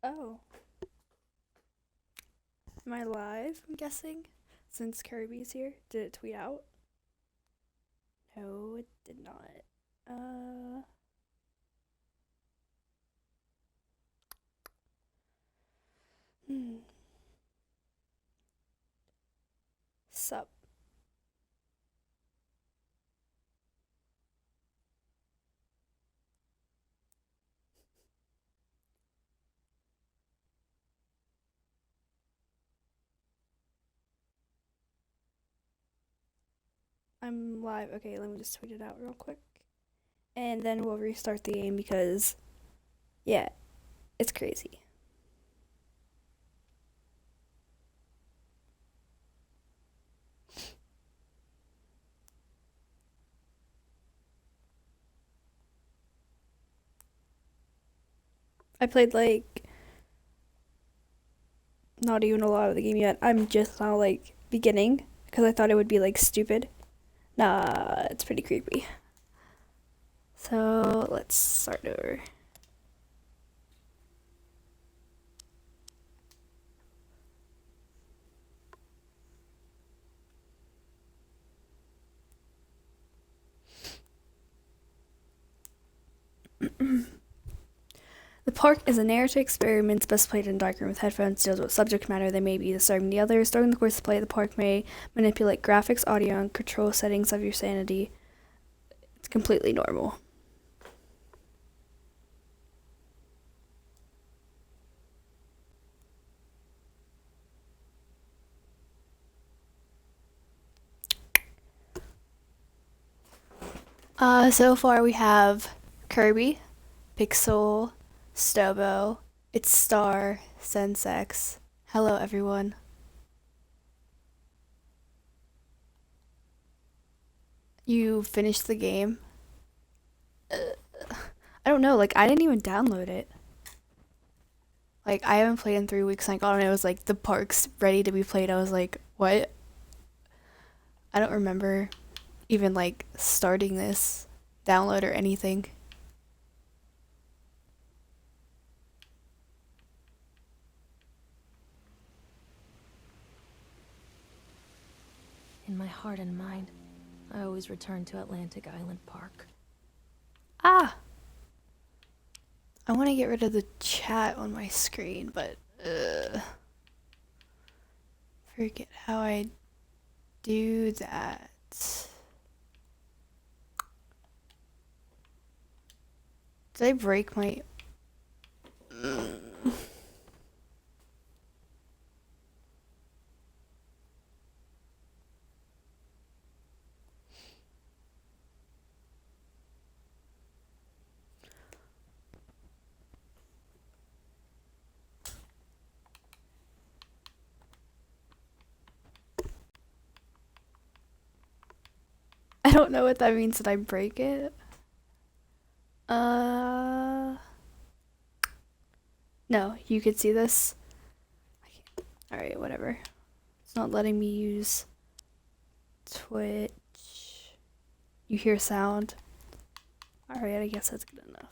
Oh, am I live? I'm guessing, since Kirby's here. Did it tweet out? No, it did not. Uh, hmm. Sup? I'm live. Okay, let me just tweet it out real quick, and then we'll restart the game because, yeah, it's crazy. I played like not even a lot of the game yet. I'm just now like beginning because I thought it would be like stupid. Nah, it's pretty creepy. So let's start over. The park is a narrative experience best played in a dark room with headphones, deals with subject matter that may be disturbing to others. During the course of play, the park may manipulate graphics, audio, and control settings of your sanity. It's completely normal. So far we have Kirby, Pixel, Stobo, It's Star, Sensex. Hello, everyone. You finished the game? I don't know, like, I didn't even download it. Like, I haven't played in 3 weeks, and I got on it, was like, the park's ready to be played. I was like, what? I don't remember even, like, starting this download or anything. In my heart and mind, I always return to Atlantic Island Park. Ah! I want to get rid of the chat on my screen, but, forget how I do that. Did I break my... I don't know what that means. Did I break it? No, you could see this. Alright, whatever. It's not letting me use Twitch. You hear sound? Alright, I guess that's good enough.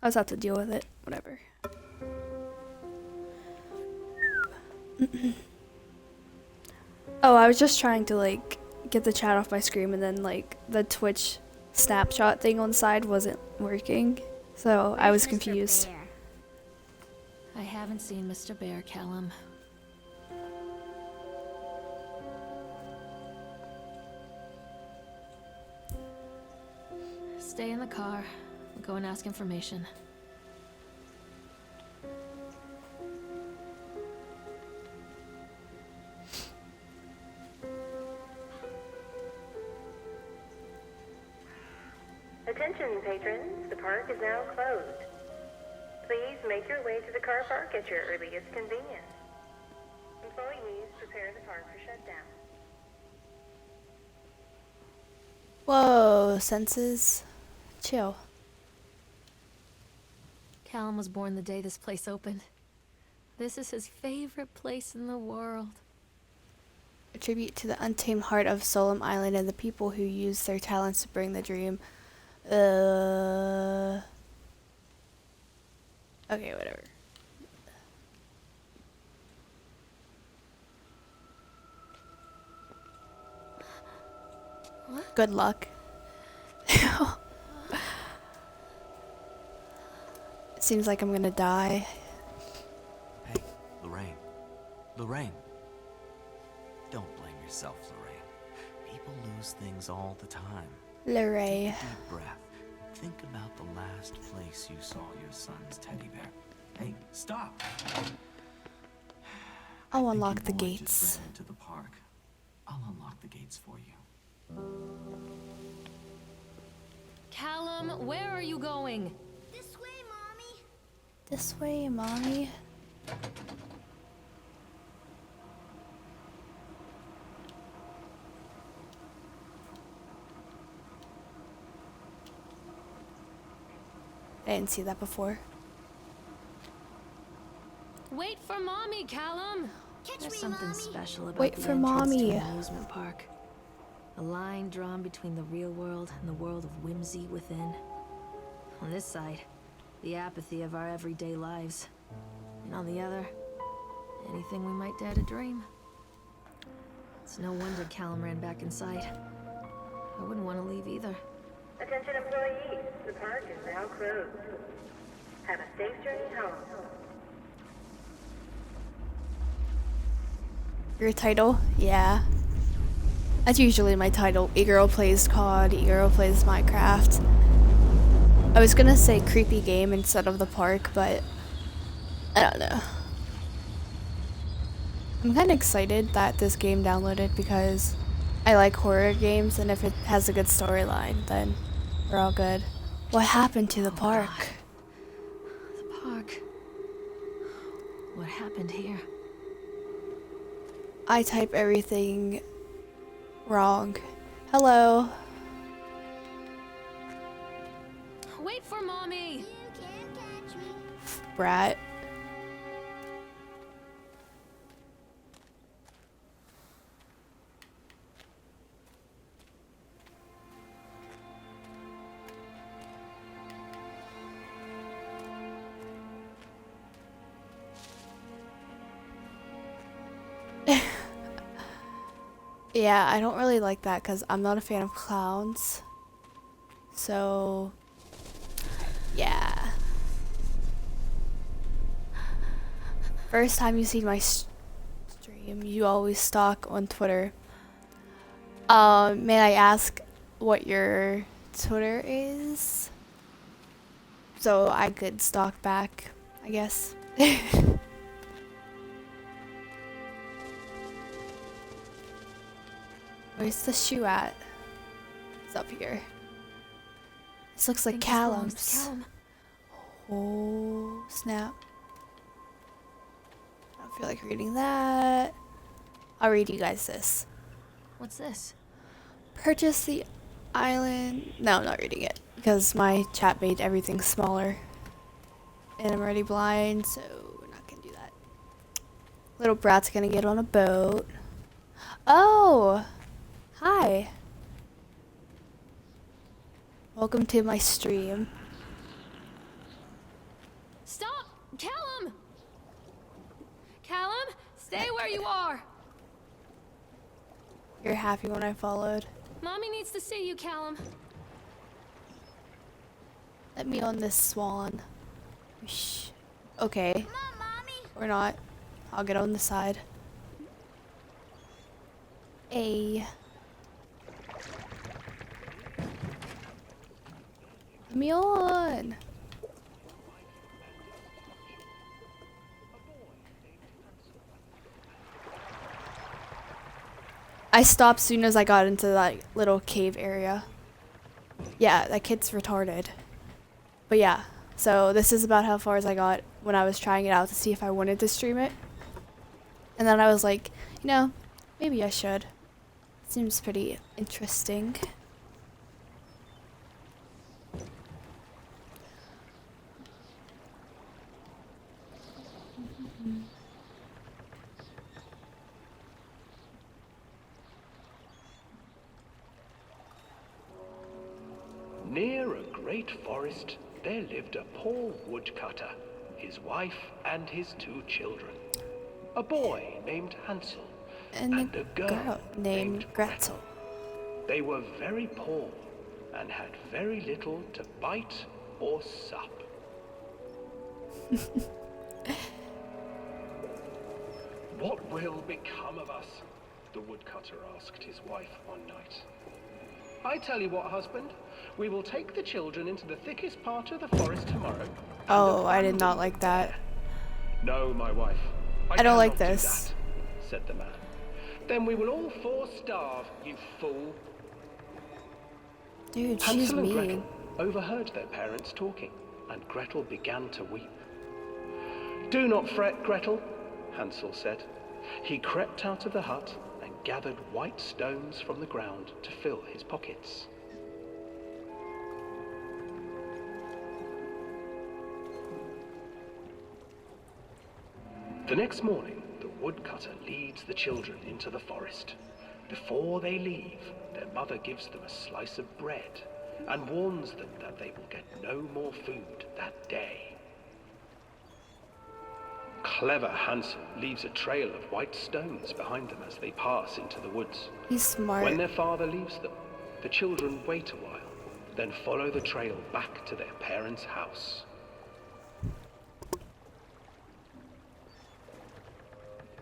I'll just have to deal with it. Whatever. Oh, I was just trying to, like, get the chat off my screen, and then, like, the Twitch snapshot thing on the side wasn't working. So I was confused. I haven't seen Mr. Bear, Callum. Stay in the car. We'll go and ask information. Attention, patrons. The park is now closed. Please make your way to the car park at your earliest convenience. Employees, prepare the park for shutdown. Whoa, senses. Chill. Callum was born the day this place opened. This is his favorite place in the world. A tribute to the untamed heart of Solemn Island and the people who use their talents to bring the dream. Okay, whatever. What? Good luck. It seems like I'm gonna die. Hey, Lorraine. Lorraine. Don't blame yourself, Lorraine. People lose things all the time. Lorraine. Take a deep breath. Think about the last place you saw your son's teddy bear. Hey, stop! I'll I think unlock your the boy gates. Just ran into the park. I'll unlock the gates for you. Callum, where are you going? This way, Mommy. This way, Mommy. I didn't see that before. Wait for Mommy, Callum! Catch There's me, something Mommy. special about Wait the for entrance Mommy. to an amusement park. A line drawn between the real world and the world of whimsy within. On this side, the apathy of our everyday lives. And on the other, anything we might dare to dream. It's no wonder Callum ran back inside. I wouldn't want to leave either. Attention employees, the park is now closed. Have a safe journey home. Your title? Yeah. That's usually my title. E-girl plays COD, E-girl plays Minecraft. I was gonna say creepy game instead of the park, but I don't know. I'm kinda excited that this game downloaded because I like horror games, and if it has a good storyline, then we're all good. What happened to the park? The park. What happened here? I type everything wrong. Hello. Wait for Mommy! You can't catch me. Brat. Yeah, I don't really like that because I'm not a fan of clowns. So, yeah. First time you see my stream, you always stalk on Twitter. May I ask what your Twitter is? So I could stalk back, I guess. Where's the shoe at? It's up here. This looks like Think this belongs to Callum's. Callum. Oh, snap. I don't feel like reading that. I'll read you guys this. What's this? Purchase the island. No, I'm not reading it because my chat made everything smaller. And I'm already blind, so we're not gonna do that. Little brat's gonna get on a boat. Oh! Hi. Welcome to my stream. Stop! Callum! Callum, stay where you are! You're happy when I followed. Mommy needs to see you, Callum. Let me on this swan. Shh. Okay. Come on, Mommy. Or not. I'll get on the side. A. Let me on. I stopped soon as I got into that little cave area. Yeah, that kid's retarded. But yeah, so this is about how far as I got when I was trying it out to see if I wanted to stream it. And then I was like, you know, maybe I should. Seems pretty interesting. great forest, there lived a poor woodcutter, his wife and his 2 children. A boy named Hansel And and a a girl named Gretel. They were very poor and had very little to bite or sup. What will become of us? The woodcutter asked his wife one night. I tell you what, husband, we will take the children into the thickest part of the forest tomorrow. Oh, I did not like that. No, my wife. I don't like cannot do this. that, said the man. Then we will all 4 starve, you fool. Dude, she's Hansel and mean. Gretel overheard their parents talking, and Gretel began to weep. Do not fret, Gretel, Hansel said. He crept out of the hut and gathered white stones from the ground to fill his pockets. The next morning, the woodcutter leads the children into the forest. Before they leave, their mother gives them a slice of bread and warns them that they will get no more food that day. Clever Hansel leaves a trail of white stones behind them as they pass into the woods. He's smart. When their father leaves them, the children wait a while, then follow the trail back to their parents' house.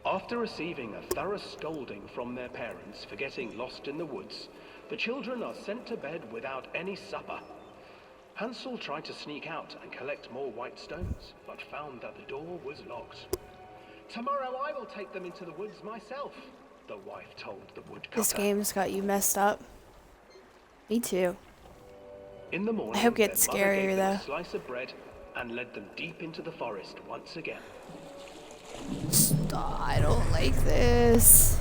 After receiving a thorough scolding from their parents for getting lost in the woods, the children are sent to bed without any supper. Hansel tried to sneak out and collect more white stones, but found that the door was locked. Tomorrow I will take them into the woods myself, the wife told the woodcutter. This game's got you messed up. Me too. In the morning, I hope it gets their mother gave scarier, them though. a slice of bread and led them deep into the forest once again. Stop, I don't like this.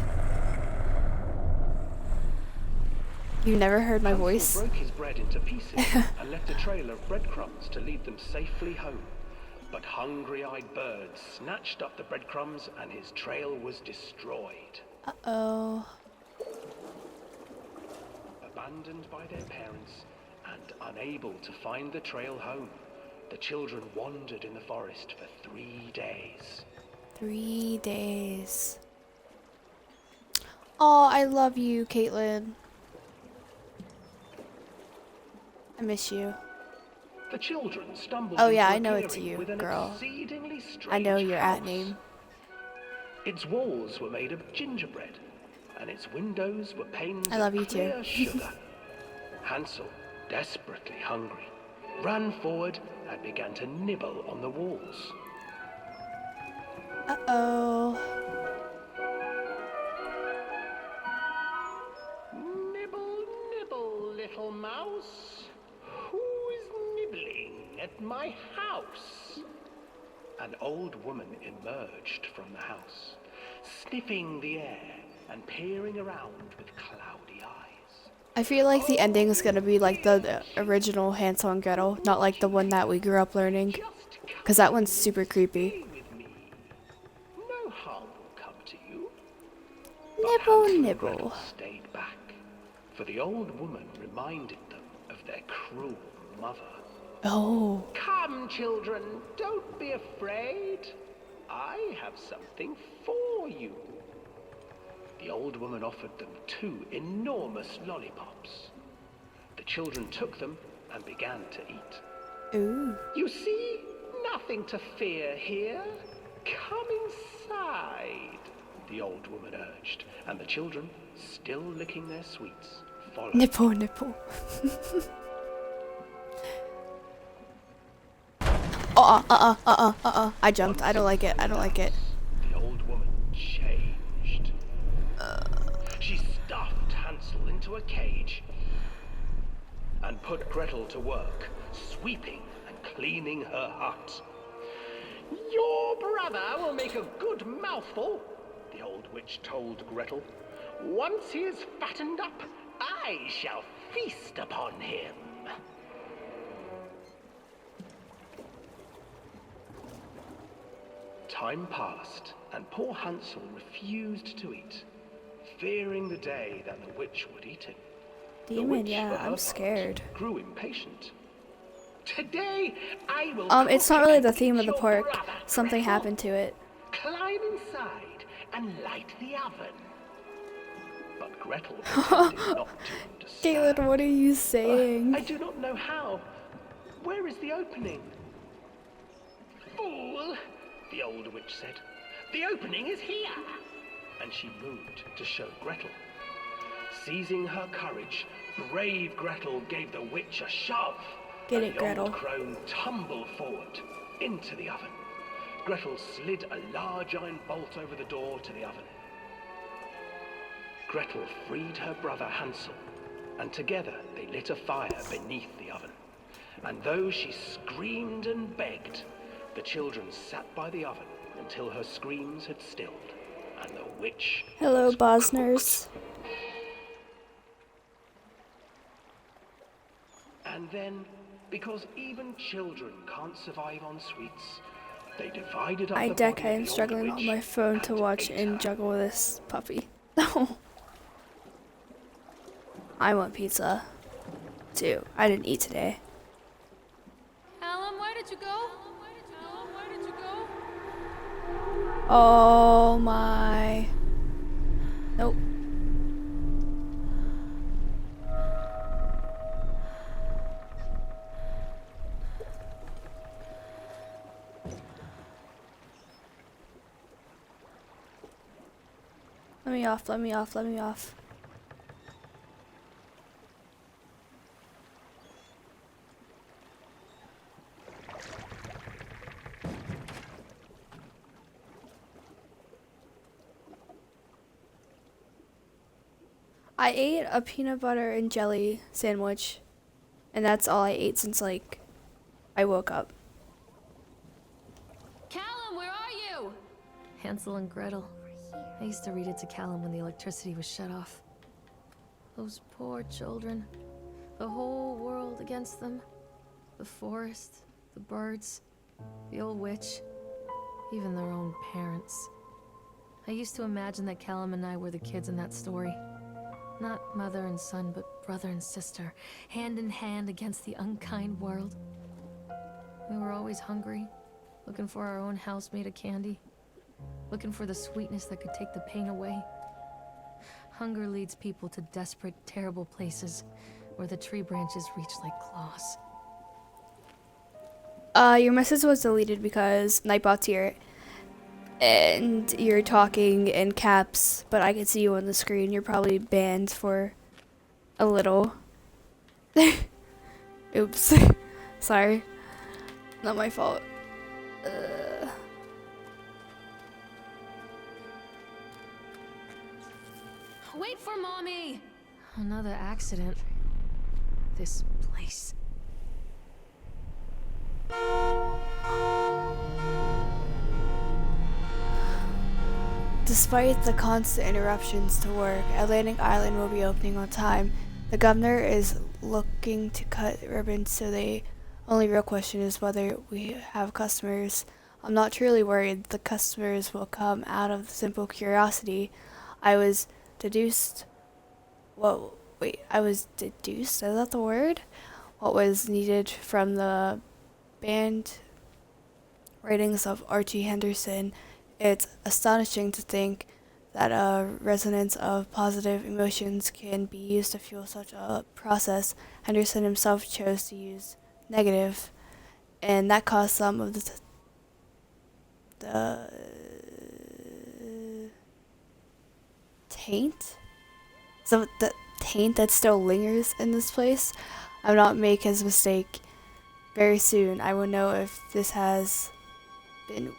You never heard my Hansel voice? broke his bread into pieces and left a trail of breadcrumbs to lead them safely home. But hungry-eyed birds snatched up the breadcrumbs and his trail was destroyed. Uh-oh. Abandoned by their parents and unable to find the trail home, the children wandered in the forest for 3 days. 3 days. Oh, I love you, Caitlin. I miss you. The children stumbled Oh into yeah, a I know it's clearing you, with an girl. exceedingly strange I know your house. at name. Its walls were made of gingerbread, and its windows were panes I love of you too. clear sugar. Hansel, desperately hungry, ran forward and began to nibble on the walls. Uh-oh. Nibble, nibble, little mouse. Who is nibbling at my house? An old woman emerged from the house, sniffing the air and peering around with cloudy eyes. I feel like the ending is gonna be like the original Hansel and Gretel, not like the one that we grew up learning. Just come Because that one's super creepy. stay with me. No harm will come to you. Nibble, Hansel and nibble. Gretel stayed back, for the old woman reminded them of their cruel mother. Oh. Come, children, don't be afraid. I have something for you. The old woman offered them 2 enormous lollipops. The children took them and began to eat. Ooh. You see, nothing to fear here. Come inside, the old woman urged, and the children, still licking their sweets, followed. Nipple, nipple. I jumped. I don't like it. I don't like it. The old woman changed. She stuffed Hansel into a cage and put Gretel to work, sweeping and cleaning her hut. Your brother will make a good mouthful, the old witch told Gretel. Once he is fattened up, I shall feast upon him. Time passed, and poor Hansel refused to eat, fearing the day that the witch would eat him. The Demon, witch, yeah, for her I'm part, scared. grew impatient. Today, I will. It's not really the theme of the your park. brother, Something Gretel. happened to it. Climb inside and light the oven. But Gretel pretended not to understand. Caitlin, what are you saying? I do not know how. Where is the opening? Fool, the old witch said. The opening is here. And she moved to show Gretel. Seizing her courage, brave Gretel gave the witch a shove. Get and it, the Gretel. old crone tumbled forward into the oven. Gretel slid a large iron bolt over the door to the oven. Gretel freed her brother Hansel, and together they lit a fire beneath the oven. And though she screamed and begged, the children sat by the oven until her screams had stilled, and the witch Hello, was Bosners. cooked. And then, because even children can't survive on sweets, they divided up I the deck body I of am the old struggling on witch my phone to and watch ate and her. juggle this puppy. I want pizza. Too. I didn't eat today. Callum, where did you go? Callum, where did you go? Oh my. Nope. Let me off, let me off, let me off. I ate a peanut butter and jelly sandwich, and that's all I ate since, like, I woke up. Callum, where are you? Hansel and Gretel. I used to read it to Callum when the electricity was shut off. Those poor children. The whole world against them. The forest, the birds, the old witch, even their own parents. I used to imagine that Callum and I were the kids in that story. Not mother and son, but brother and sister, hand in hand against the unkind world. We were always hungry, looking for our own house made of candy, looking for the sweetness that could take the pain away. Hunger leads people to desperate, terrible places where the tree branches reach like claws. Your message was deleted because Nightbot's here, and you're talking in caps, but I can see you on the screen. You're probably banned for a little. Oops. Sorry. Not my fault. Wait for Mommy! Another accident. This place. Despite the constant interruptions to work, Atlantic Island will be opening on time. The governor is looking to cut ribbons, so the only real question is whether we have customers. I'm not truly worried the customers will come out of simple curiosity. I was deduced, is that the word? What was needed from the band writings of Archie Henderson. It's astonishing to think that a resonance of positive emotions can be used to fuel such a process. Henderson himself chose to use negative, and that caused some of the taint? So the taint that still lingers in this place. I will not make his mistake. Very soon I will know if this has been waiting.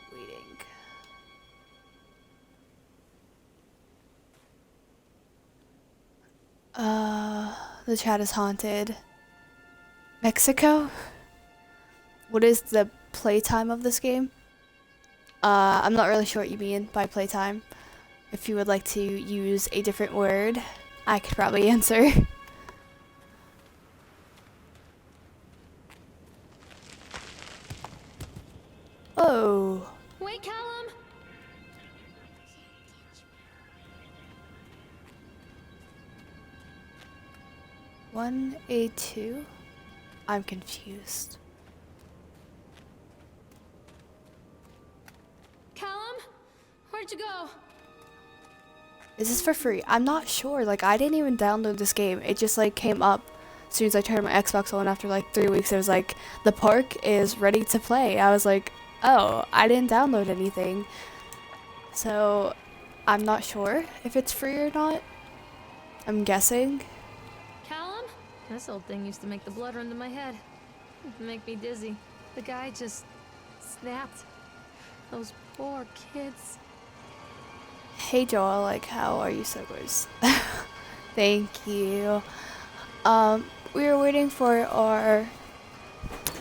The chat is haunted. Mexico? What is the playtime of this game? I'm not really sure what you mean by playtime. If you would like to use a different word, I could probably answer. Oh. Wait, Callum! 1A2? I'm confused. Is this for free? I'm not sure. Like, I didn't even download this game. It just, like, came up as soon as I turned my Xbox on after, like, 3 weeks. It was like, the park is ready to play. I was like, oh, I didn't download anything. So, I'm not sure if it's free or not. I'm guessing. Callum? This old thing used to make the blood run to my head. It'd make me dizzy. The guy just snapped. Those poor kids. Hey Joel, like, how are you, suckers? Thank you. We were waiting for our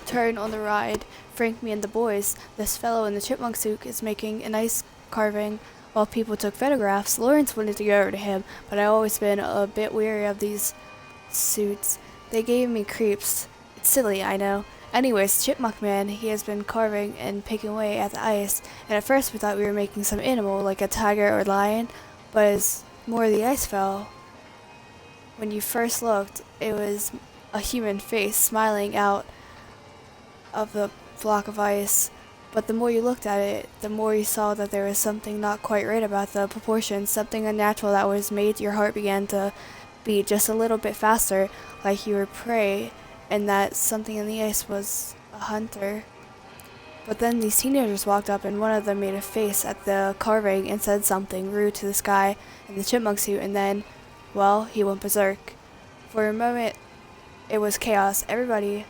turn on the ride. Frank, me, and the boys. This fellow in the chipmunk suit is making an ice carving while people took photographs. Lawrence wanted to go over to him, but I've always been a bit weary of these suits. They gave me creeps. It's silly, I know. Anyways, Chipmunk Man, he has been carving and picking away at the ice, and at first we thought we were making some animal, like a tiger or lion, but as more of the ice fell, when you first looked, it was a human face smiling out of the block of ice. But the more you looked at it, the more you saw that there was something not quite right about the proportions, something unnatural that was made your heart begin to beat just a little bit faster, like you were prey, and that something in the ice was a hunter. But then these teenagers walked up, and one of them made a face at the carving and said something rude to this guy in the chipmunk suit, and then, well, he went berserk. For a moment, it was chaos. Everybody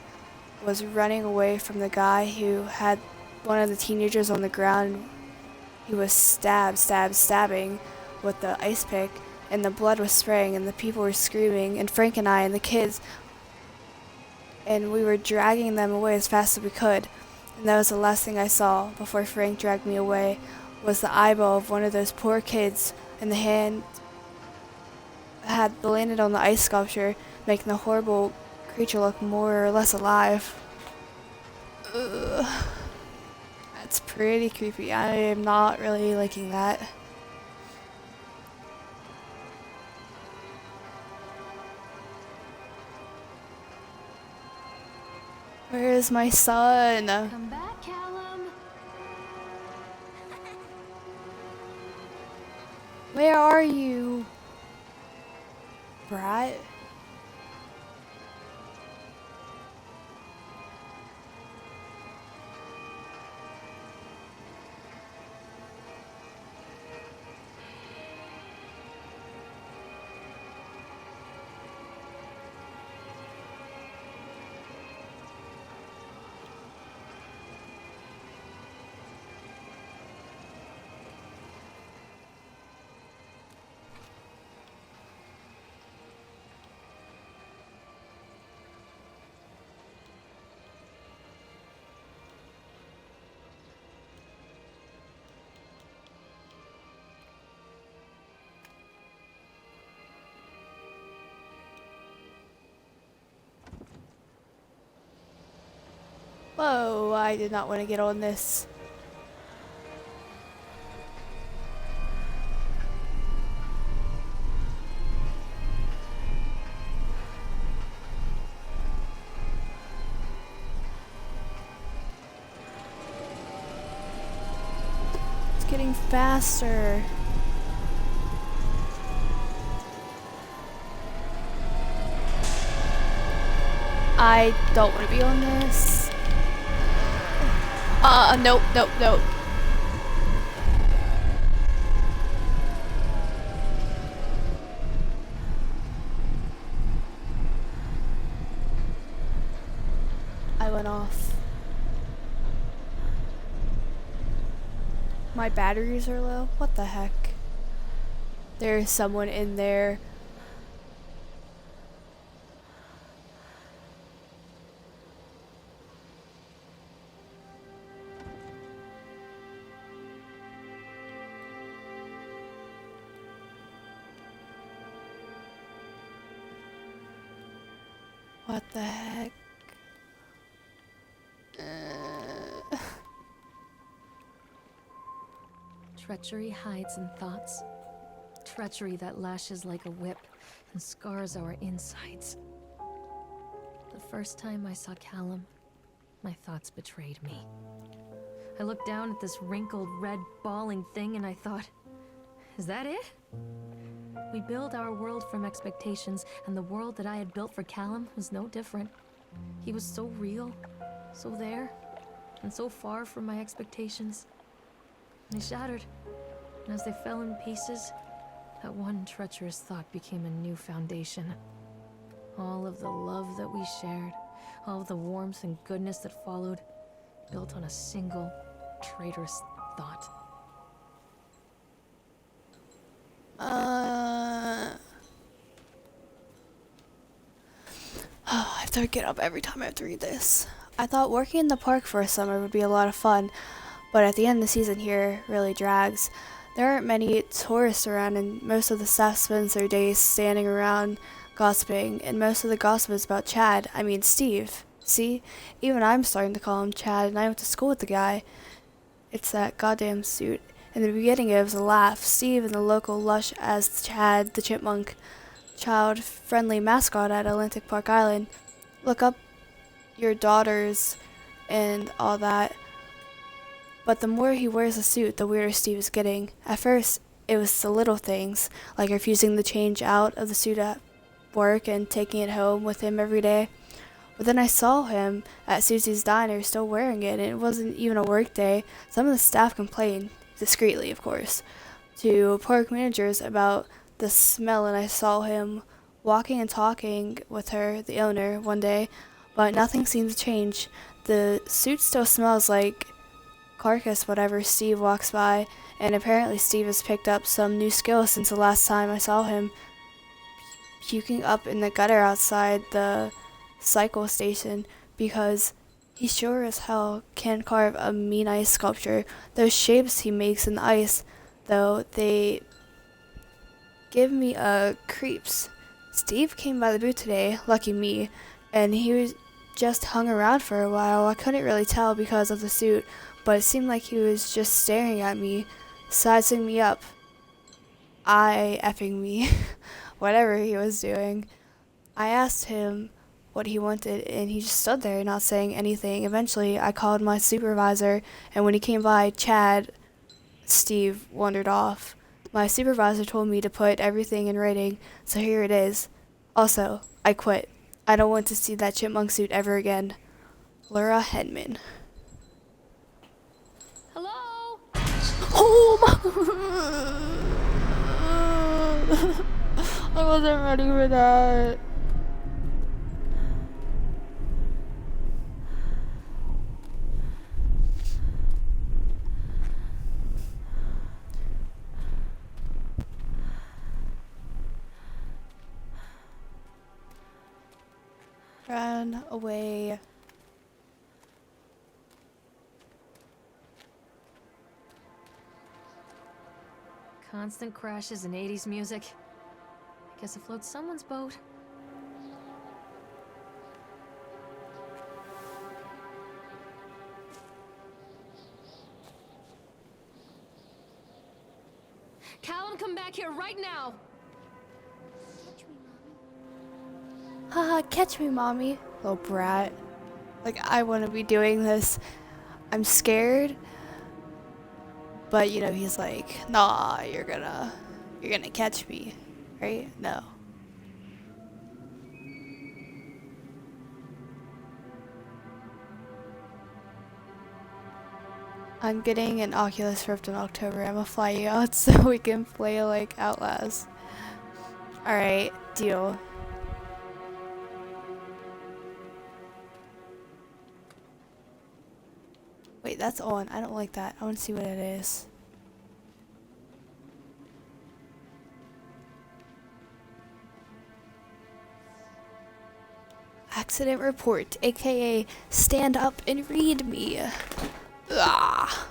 was running away from the guy who had one of the teenagers on the ground. He was stabbing with the ice pick, and the blood was spraying, and the people were screaming, and Frank and I and the kids, and we were dragging them away as fast as we could. And that was the last thing I saw before Frank dragged me away, was the eyeball of one of those poor kids, and the hand had landed on the ice sculpture, making the horrible creature look more or less alive. Ugh. That's pretty creepy. I am not really liking that. Where is my son? Come back, Callum. Where are you, brat? Whoa, I did not want to get on this. It's getting faster. I don't want to be on this. Nope. I went off. My batteries are low? What the heck? There's someone in there. What the heck? Treachery hides in thoughts. Treachery that lashes like a whip and scars our insides. The first time I saw Callum, my thoughts betrayed me. I looked down at this wrinkled, red, bawling thing and I thought, is that it? We build our world from expectations, and the world that I had built for Callum was no different. He was so real, so there, and so far from my expectations. They shattered, and as they fell in pieces, that one treacherous thought became a new foundation. All of the love that we shared, all of the warmth and goodness that followed, built on a single, traitorous thought. I have to get up every time I have to read this. I thought working in the park for a summer would be a lot of fun, but at the end the season here really drags. There aren't many tourists around, and most of the staff spends their days standing around gossiping, and most of the gossip is about Chad. I mean Steve. See? Even I'm starting to call him Chad, and I went to school with the guy. It's that goddamn suit. In the beginning it was a laugh. Steve and the local lush as Chad the chipmunk, child-friendly mascot at Atlantic Park Island. Look up your daughters and all that. But the more he wears the suit, the weirder Steve is getting. At first, it was the little things, like refusing to change out of the suit at work and taking it home with him every day. But then I saw him at Susie's diner still wearing it, and it wasn't even a work day. Some of the staff complained, discreetly of course, to park managers about the smell, and I saw him walking and talking with her, the owner, one day, but nothing seemed to change. The suit still smells like carcass whenever Steve walks by, and apparently Steve has picked up some new skills since the last time I saw him, puking up in the gutter outside the cycle station, because he sure as hell can carve a mean ice sculpture. Those shapes he makes in the ice, though, they give me creeps. Steve came by the booth today, lucky me, and he was just hung around for a while. I couldn't really tell because of the suit, but it seemed like he was just staring at me, sizing me up. Effing me. Whatever he was doing. I asked him what he wanted, and he just stood there not saying anything. Eventually, I called my supervisor, and when he came by, Steve wandered off. My supervisor told me to put everything in writing, so here it is. Also, I quit. I don't want to see that chipmunk suit ever again. Laura Hedman. Hello? Oh my! I wasn't ready for that. Ran away. Constant crashes and 80s music. I guess it floats someone's boat. Callum, come back here right now! Haha, catch me, mommy. Little brat. Like, I want to be doing this. I'm scared. But, you know, he's like, nah, you're gonna catch me. Right? No. I'm getting an Oculus Rift in October. I'm gonna fly you out so we can play, like, Outlast. Alright, deal. Wait, that's on. I don't like that. I want to see what it is. Accident report, aka stand up and read me. Ah.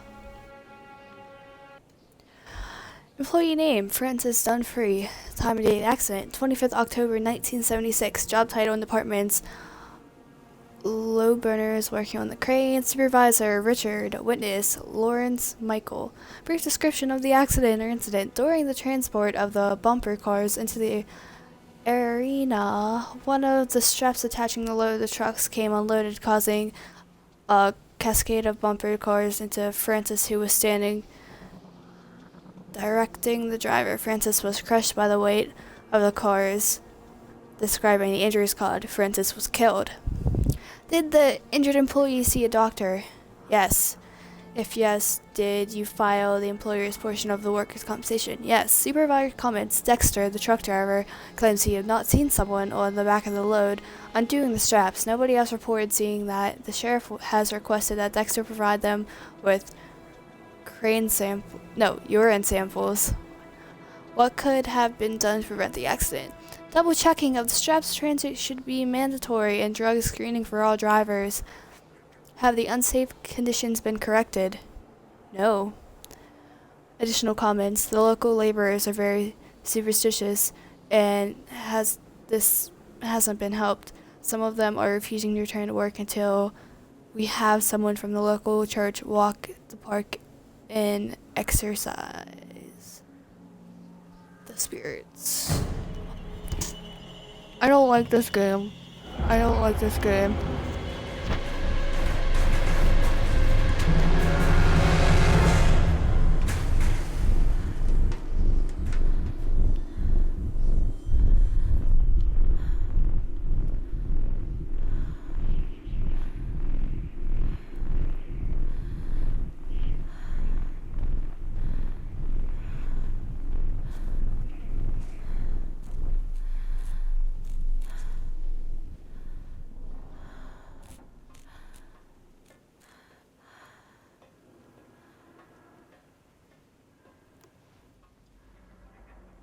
Employee name, Francis Dunfree. Time of date, accident, 25th October 1976. Job title in departments, low burners working on the crane. Supervisor, Richard. Witness, Lawrence Michael. Brief description of the accident or incident. During the transport of the bumper cars into the arena, one of the straps attaching the load of the trucks came unloaded, causing a cascade of bumper cars into Francis, who was standing Directing the driver, Francis was crushed by the weight of the cars. Describing the injuries caused, Francis was killed. Did the injured employee see a doctor? Yes. If yes, did you file the employer's portion of the workers' compensation? Yes. Supervisor comments. Dexter, the truck driver, claims he had not seen someone on the back of the load undoing the straps. Nobody else reported seeing that. The sheriff has requested that Dexter provide them with urine samples. What could have been done to prevent the accident? Double checking of the straps transit should be mandatory, and drug screening for all drivers. Have the unsafe conditions been corrected? No. Additional comments. The local laborers are very superstitious, and this hasn't been helped. Some of them are refusing to return to work until we have someone from the local church walk the park and exorcise the spirits. I don't like this game. I don't like this game.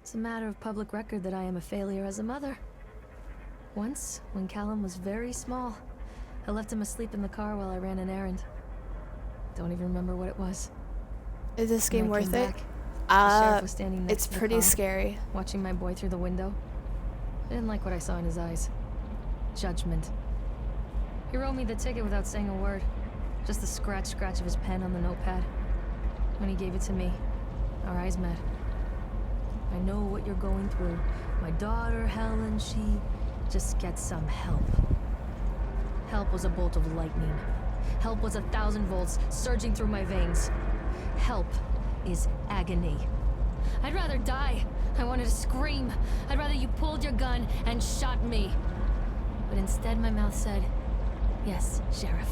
It's a matter of public record that I am a failure as a mother. Once, when Callum was very small, I left him asleep in the car while I ran an errand. Don't even remember what it was. Is this game When I worth came it? back, the sheriff was standing next It's to the pretty car, scary. watching my boy through the window. I didn't like what I saw in his eyes. Judgment. He wrote me the ticket without saying a word. Just the scratch of his pen on the notepad. When he gave it to me, our eyes met. I know what you're going through. My daughter, Helen, she just gets some help. Help was a bolt of lightning. Help was 1,000 volts surging through my veins. Help is agony. I'd rather die. I wanted to scream. I'd rather you pulled your gun and shot me. But instead my mouth said, yes, Sheriff.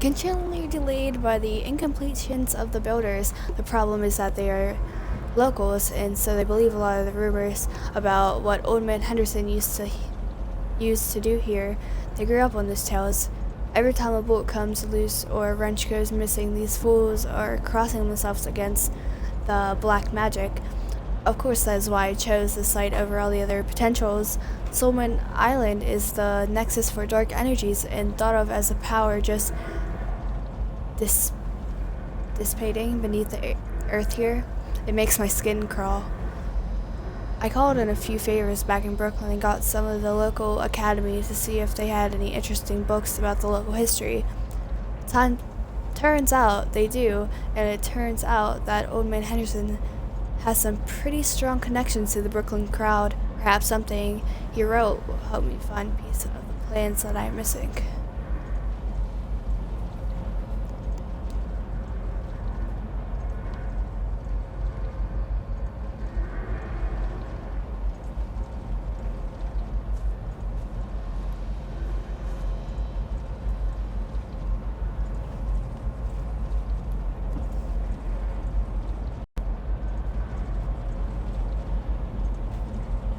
Continually delayed by the incompletions of the builders. The problem is that they are locals, and so they believe a lot of the rumors about what Old Man Henderson used to do here. They grew up on those tales. Every time a bolt comes loose or a wrench goes missing, these fools are crossing themselves against the black magic. Of course, that is why I chose this site over all the other potentials. Solomon Island is the nexus for dark energies and thought of as a power just dissipating beneath the earth here. It makes my skin crawl. I called in a few favors back in Brooklyn and got some of the local academies to see if they had any interesting books about the local history. Turns out they do, and it turns out that Old Man Henderson has some pretty strong connections to the Brooklyn crowd. Perhaps something he wrote will help me find a piece of the plans that I am missing.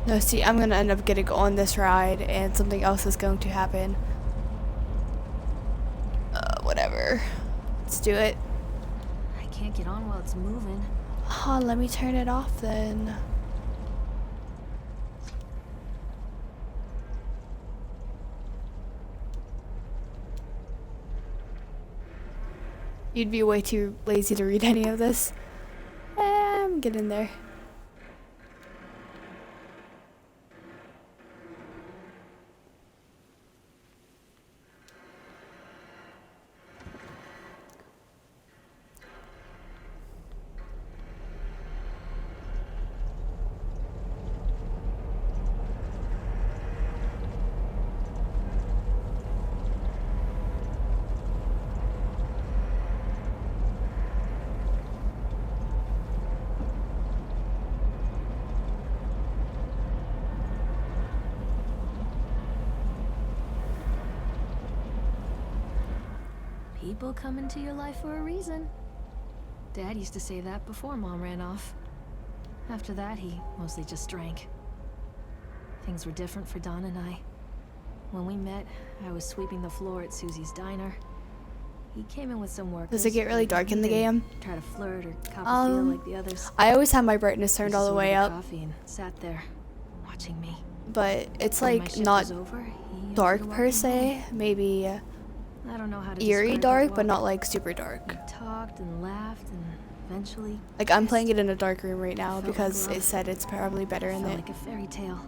No, see, I'm gonna end up getting on this ride and something else is going to happen. Whatever. Let's do it. I can't get on while it's moving. Oh, let me turn it off then. You'd be way too lazy to read any of this. I'm getting there. People come into your life for a reason. Dad used to say that before Mom ran off. After that, he mostly just drank. Things were different for Don and I. When we met, I was sweeping the floor at Susie's diner. He came in with some workers. Does it get really but dark he in the didn't game? Try to flirt or cop a feel like the others. I always have my brightness turned He all just the way ordered a up, coffee and sat there, watching me. but it's When my like shift not was over, he offered dark to walk per me se. home. Maybe I don't know how to eerie describe dark, that but walk. not like super dark. We talked and laughed and eventually Like I'm playing it in a dark room right now felt because like it love. said it's probably better in felt it. like a fairy tale.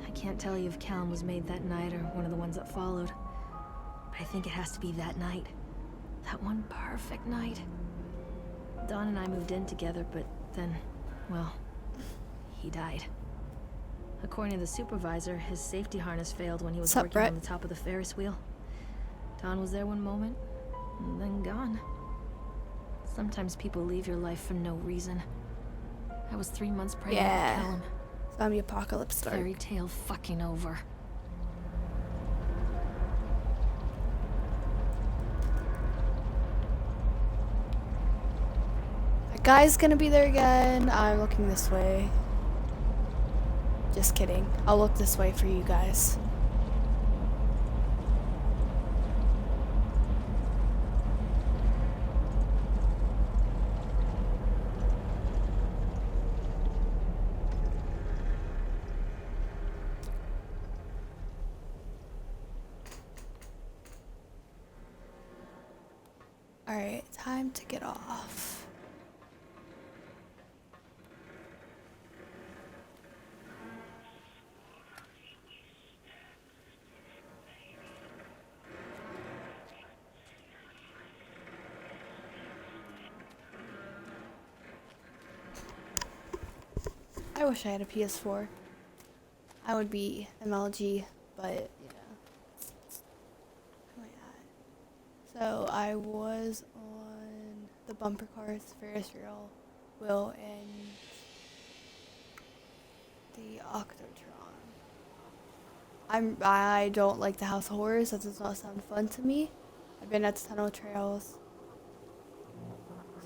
I can't tell you if Callum was made that night or one of the ones that followed. But I think it has to be that night. That one perfect night. Dawn and I moved in together, but then, well, he died. According to the supervisor, his safety harness failed when he was Sup, working Brett? on the top of the Ferris wheel. Dawn was there one moment, and then gone. Sometimes people leave your life for no reason. I was 3 months pregnant Yeah. with Callum. Zombie apocalypse dark. Fairy tale fucking over. That guy's gonna be there again. I'm looking this way. Just kidding. I'll look this way for you guys. Alright, time to get off. I wish I had a PS4. I would be MLG, but yeah. Where am I at? So I was on the bumper cars, Ferris wheel, and the Octotron. I don't like the House of Horrors. That does not sound fun to me. I've been at the Tunnel Trails.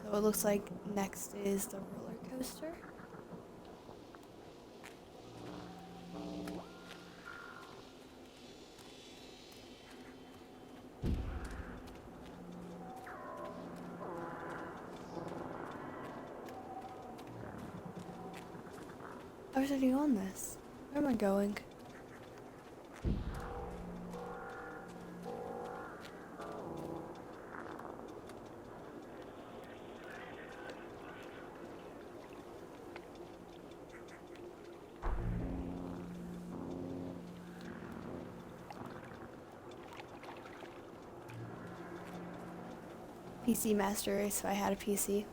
So it looks like next is the roller coaster. I was already on this. Where am I going? PC Master Race if I had a PC.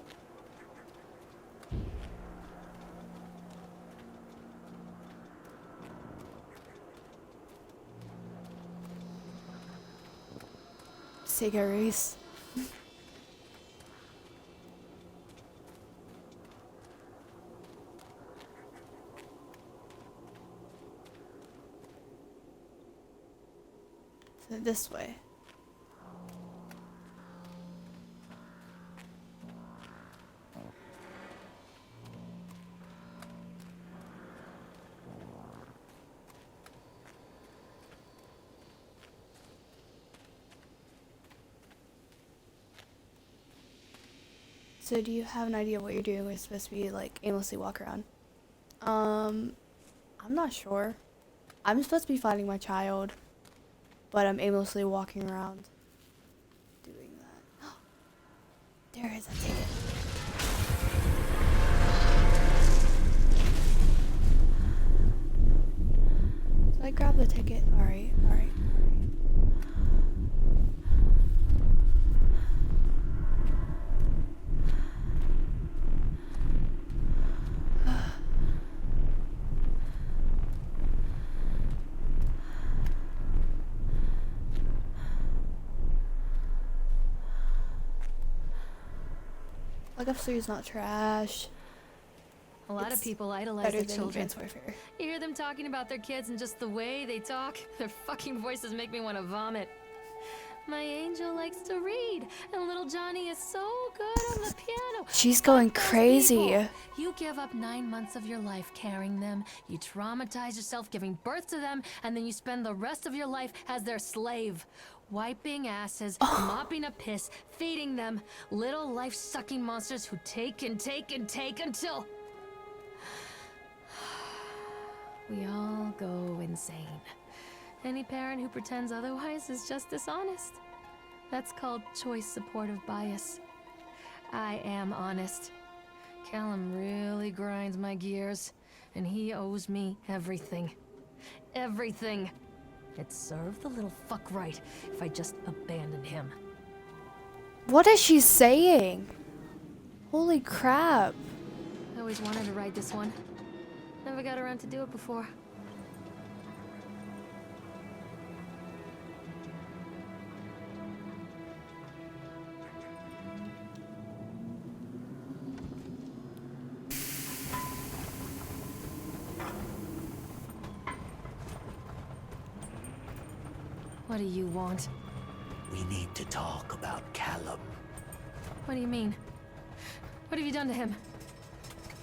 Sega race. So this way. So do you have an idea what you're doing? We're supposed to be like aimlessly walk around. I'm not sure. I'm supposed to be finding my child, but I'm aimlessly walking around doing that. There is a ticket. So I grabbed the ticket. Alright, alright. Like if is not trash. A lot of It's people idolize Better their than children. Advanced Warfare. You hear them talking about their kids and just the way they talk, their fucking voices make me want to vomit. My angel likes to read, and little Johnny is so good on the piano. She's going Fuck those crazy. people. You give up 9 months of your life carrying them, you traumatize yourself giving birth to them, and then you spend the rest of your life as their slave. Wiping asses, mopping up piss, feeding them. Little life-sucking monsters who take and take and take until... we all go insane. Any parent who pretends otherwise is just dishonest. That's called choice supportive bias. I am honest. Callum really grinds my gears, and he owes me everything. Everything. It'd serve the little fuck right if I just abandoned him. What is she saying? Holy crap. I always wanted to ride this one. Never got around to do it before. What do you want? We need to talk about Callum. What do you mean? What have you done to him?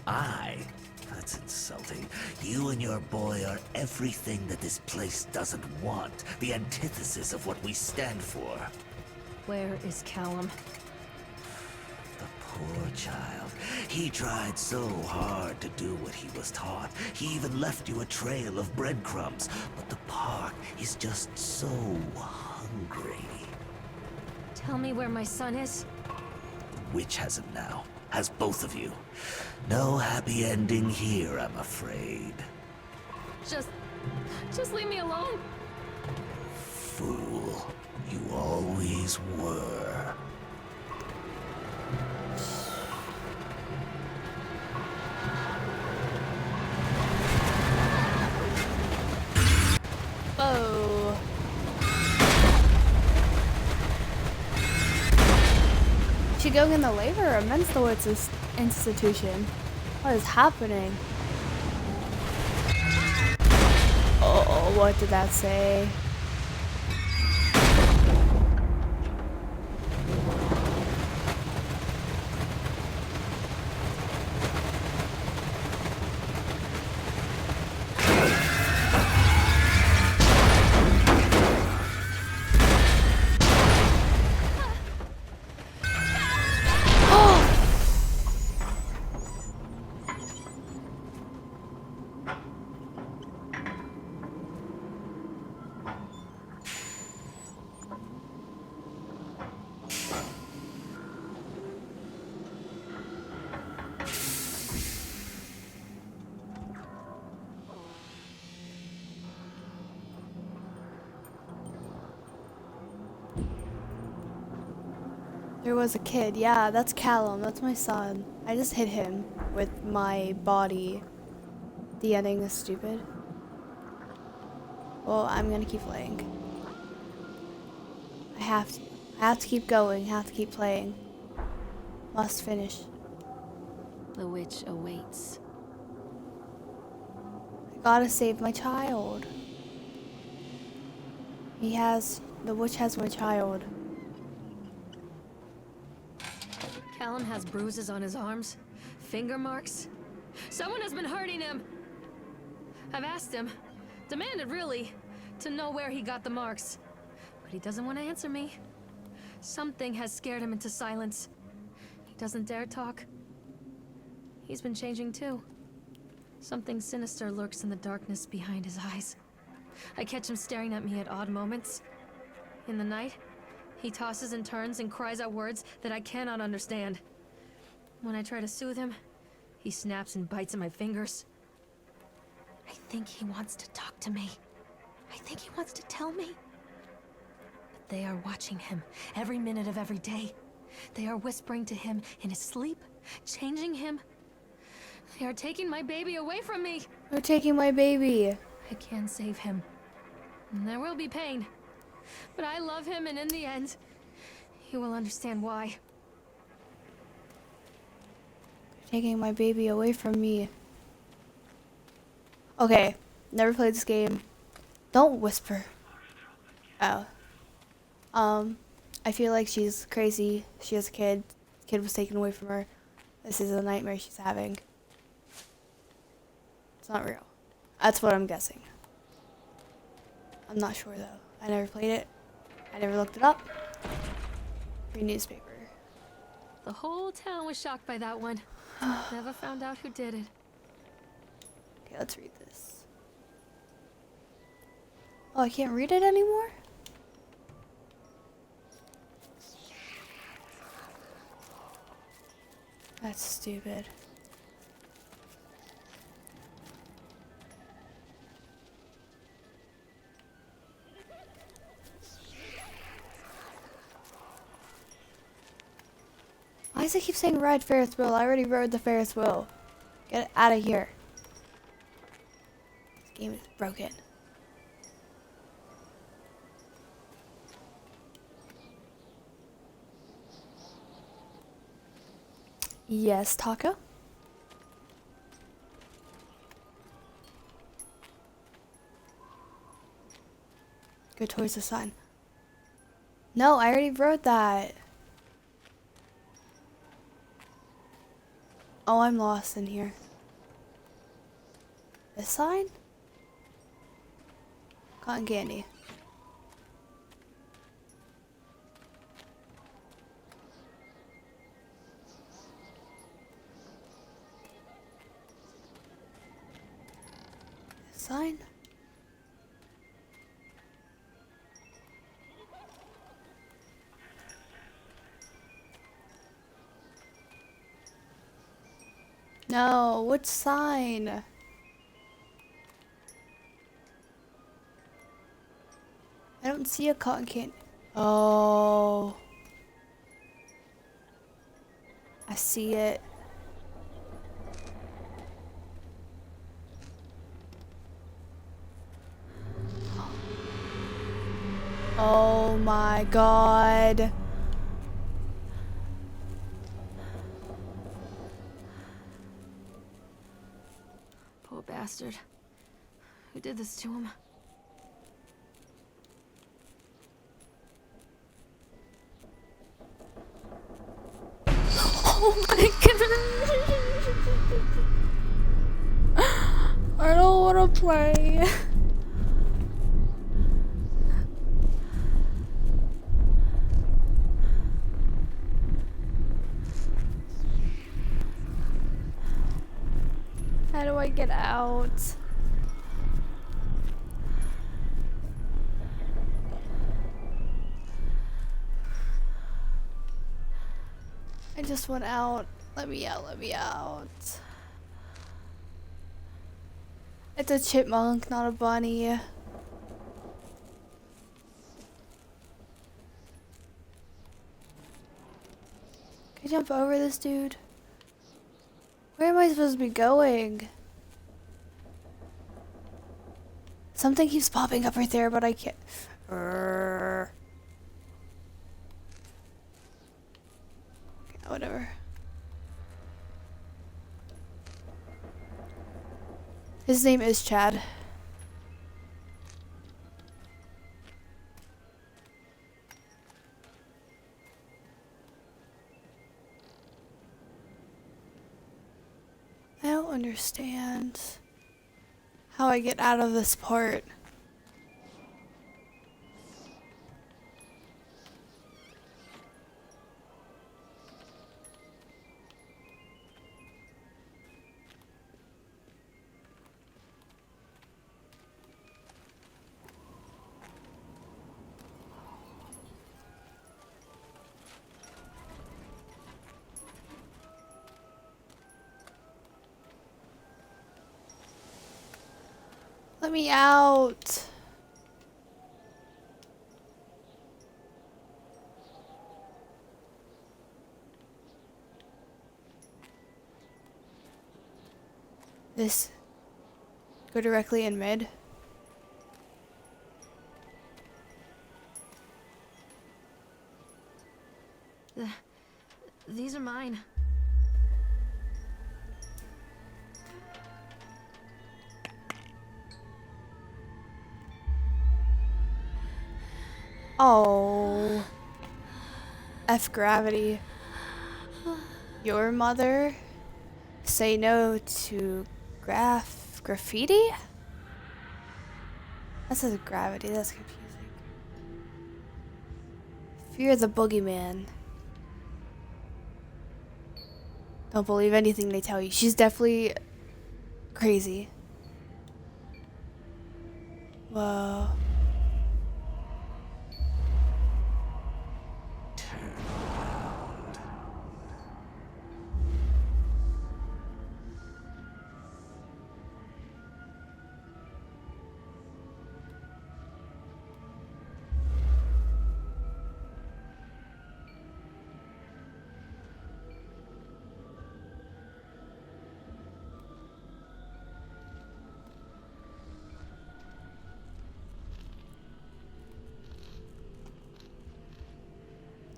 That's insulting. You and your boy are everything that this place doesn't want. The antithesis of what we stand for. Where is Callum? The poor child. He tried so hard to do what he was taught. He even left you a trail of breadcrumbs. But the park is just so hungry. Tell me where my son is. The witch has him now. Has both of you. No happy ending here, I'm afraid. Just leave me alone. Fool. You always were. Oh. She going in the labor or mental institution? What is happening? Oh, what did that say? There was a kid. Yeah, that's Callum. That's my son. I just hit him with my body. The ending is stupid. Well, I'm gonna keep playing. I have to keep going. Have to keep playing. Must finish. The witch awaits. I gotta save my child. The witch has my child. Callum has bruises on his arms, finger marks. Someone has been hurting him. I've asked him, demanded really, to know where he got the marks. But he doesn't want to answer me. Something has scared him into silence. He doesn't dare talk. He's been changing too. Something sinister lurks in the darkness behind his eyes. I catch him staring at me at odd moments. In the night, he tosses and turns and cries out words that I cannot understand. When I try to soothe him, he snaps and bites at my fingers. I think he wants to talk to me. I think he wants to tell me. But they are watching him every minute of every day. They are whispering to him in his sleep, changing him. They are taking my baby away from me. They're taking my baby. I can save him. And there will be pain. But I love him, and in the end, he will understand why. They're taking my baby away from me. Okay, never played this game. Don't whisper. Oh. I feel like she's crazy. She has a kid. Kid was taken away from her. This is a nightmare she's having. It's not real. That's what I'm guessing. I'm not sure though. I never played it. I never looked it up. Free newspaper. The whole town was shocked by that one. Never found out who did it. Okay, let's read this. Oh, I can't read it anymore? That's stupid. Why does it keep saying ride Ferris wheel? I already rode the Ferris wheel. Get it out of here. This game is broken. Yes, Taco? Go towards the sign. No, I already wrote that. Oh, I'm lost in here. This sign? Cotton candy. This sign? No, what sign? I don't see a cotton candy. Oh. I see it. Oh my god. Poor bastard. Who did this to him? Oh my god. I don't want to play. How do I get out? I just want out. Let me out, let me out. It's a chipmunk, not a bunny. Can I jump over this dude? Where am I supposed to be going? Something keeps popping up right there, but I can't. Okay, whatever. His name is Chad. I don't understand how I get out of this part. Let me out. This go directly in mid. These are mine. Oh. F gravity. Your mother? Say no to graffiti? That says gravity, that's confusing. Fear the boogeyman. Don't believe anything they tell you. She's definitely crazy. Whoa.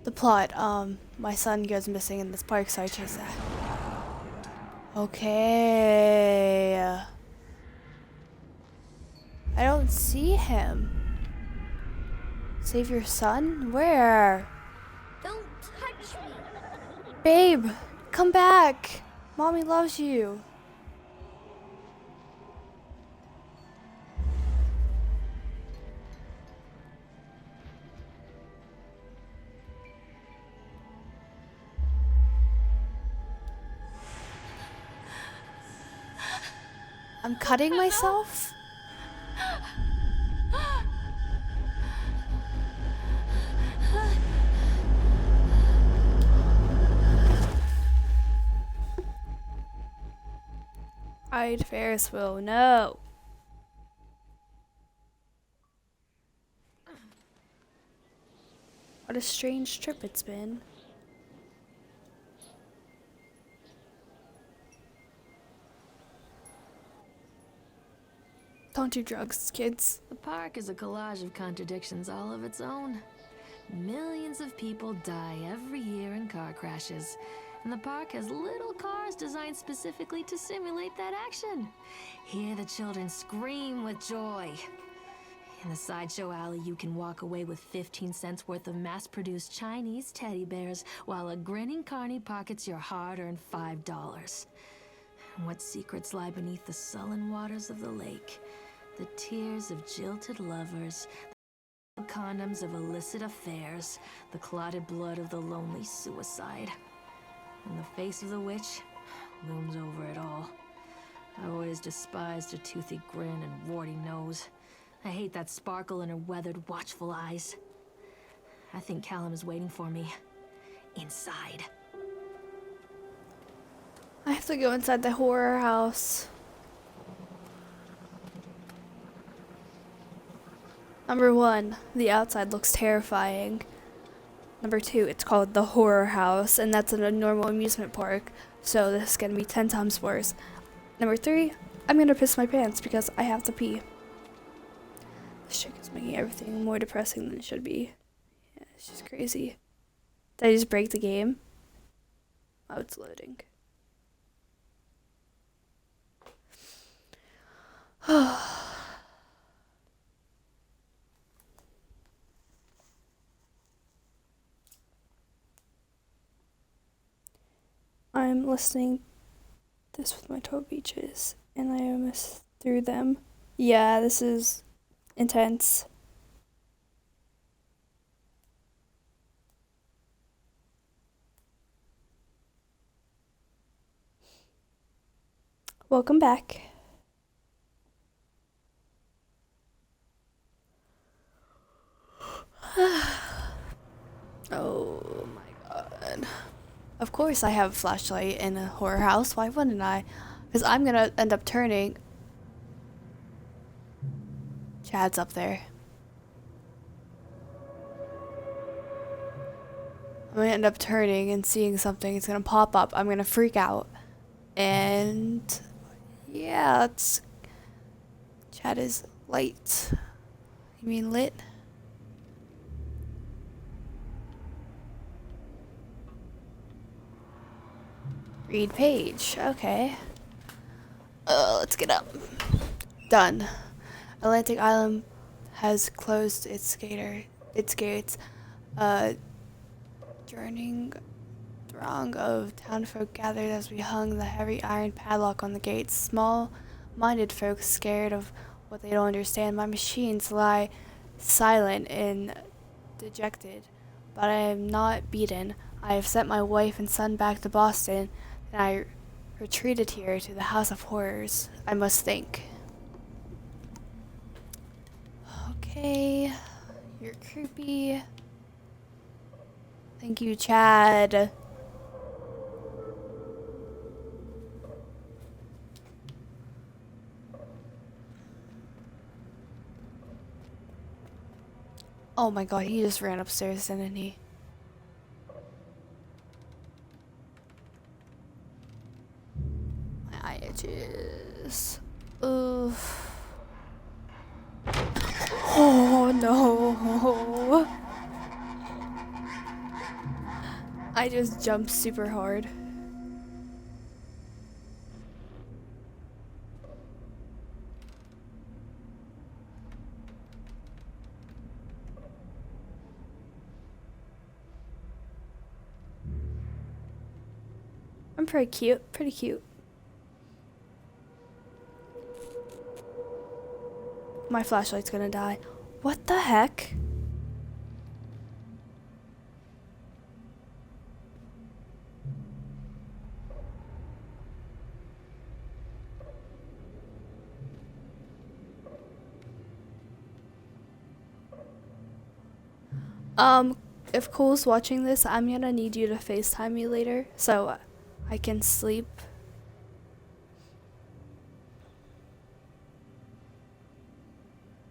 The plot, my son goes missing in this park, so I chase that. Okay. I don't see him. Save your son? Where? Don't touch me. Babe, come back. Mommy loves you. I'm cutting myself? Ride Ferris wheel, no. What a strange trip it's been. Don't do drugs, kids. The park is a collage of contradictions all of its own. Millions of people die every year in car crashes, and the park has little cars designed specifically to simulate that action. Hear the children scream with joy. In the sideshow alley, you can walk away with 15 cents worth of mass-produced Chinese teddy bears, while a grinning carny pockets your hard-earned $5. What secrets lie beneath the sullen waters of the lake? The tears of jilted lovers, the condoms of illicit affairs, the clotted blood of the lonely suicide. And the face of the witch looms over it all. I always despised her toothy grin and warty nose. I hate that sparkle in her weathered, watchful eyes. I think Callum is waiting for me. Inside. I have to go inside the horror house. Number 1, the outside looks terrifying. Number 2, it's called the horror house, and that's in a normal amusement park, so this is gonna be 10 times worse. Number 3, I'm gonna piss my pants because I have to pee. This chick is making everything more depressing than it should be. Yeah, it's just crazy. Did I just break the game? Oh, it's loading. I'm listening this with my toe beaches, and I almost threw them. Yeah, this is intense. Welcome back. Oh my god. Of course I have a flashlight in a horror house. Why wouldn't I? Because I'm gonna end up turning. Chad's up there. I'm gonna end up turning and seeing something. It's gonna pop up. I'm gonna freak out. And yeah, it's Chad is light. You mean lit? Read page. Okay. Let's get up. Done. Atlantic Island has closed its its gates. A churning throng of townfolk gathered as we hung the heavy iron padlock on the gates. Small-minded folks scared of what they don't understand. My machines lie silent and dejected, but I am not beaten. I have sent my wife and son back to Boston, and I retreated here to the House of Horrors, I must think. Okay, you're creepy. Thank you, Chad. Oh my god, he just ran upstairs, didn't he? My eye itches. Oof. Oh no. I just jumped super hard. I'm pretty cute, pretty cute. My flashlight's gonna die. What the heck? If Cole's watching this, I'm gonna need you to FaceTime me later so I can sleep.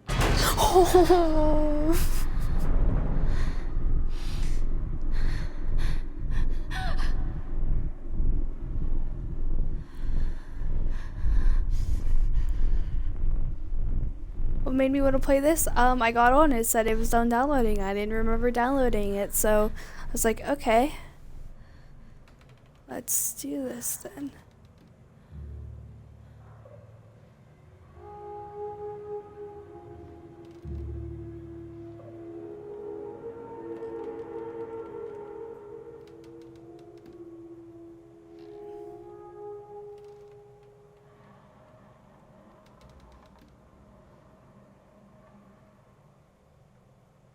Oh. What made me want to play this? I got on, it said it was done downloading. I didn't remember downloading it, so I was like, okay. Let's do this then.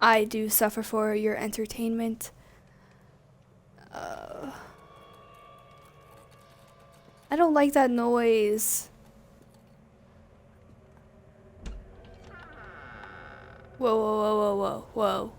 I do suffer for your entertainment. I don't like that noise. Whoa, whoa, whoa, whoa, whoa, whoa.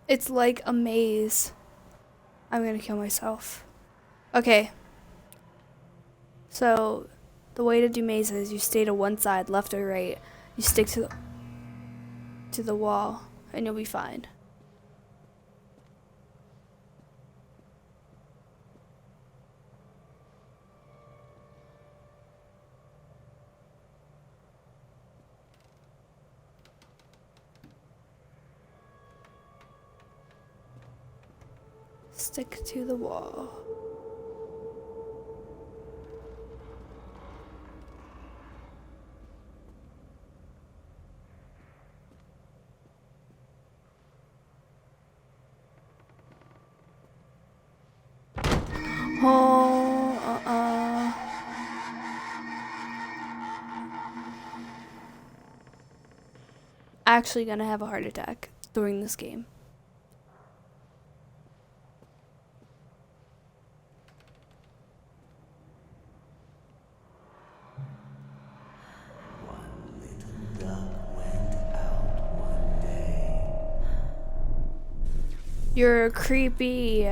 It's like a maze. I'm gonna kill myself. Okay. So, the way to do mazes, you stay to one side, left or right. You stick to the wall, and you'll be fine. Stick to the wall. Oh, Actually gonna have a heart attack during this game. One little You're creepy.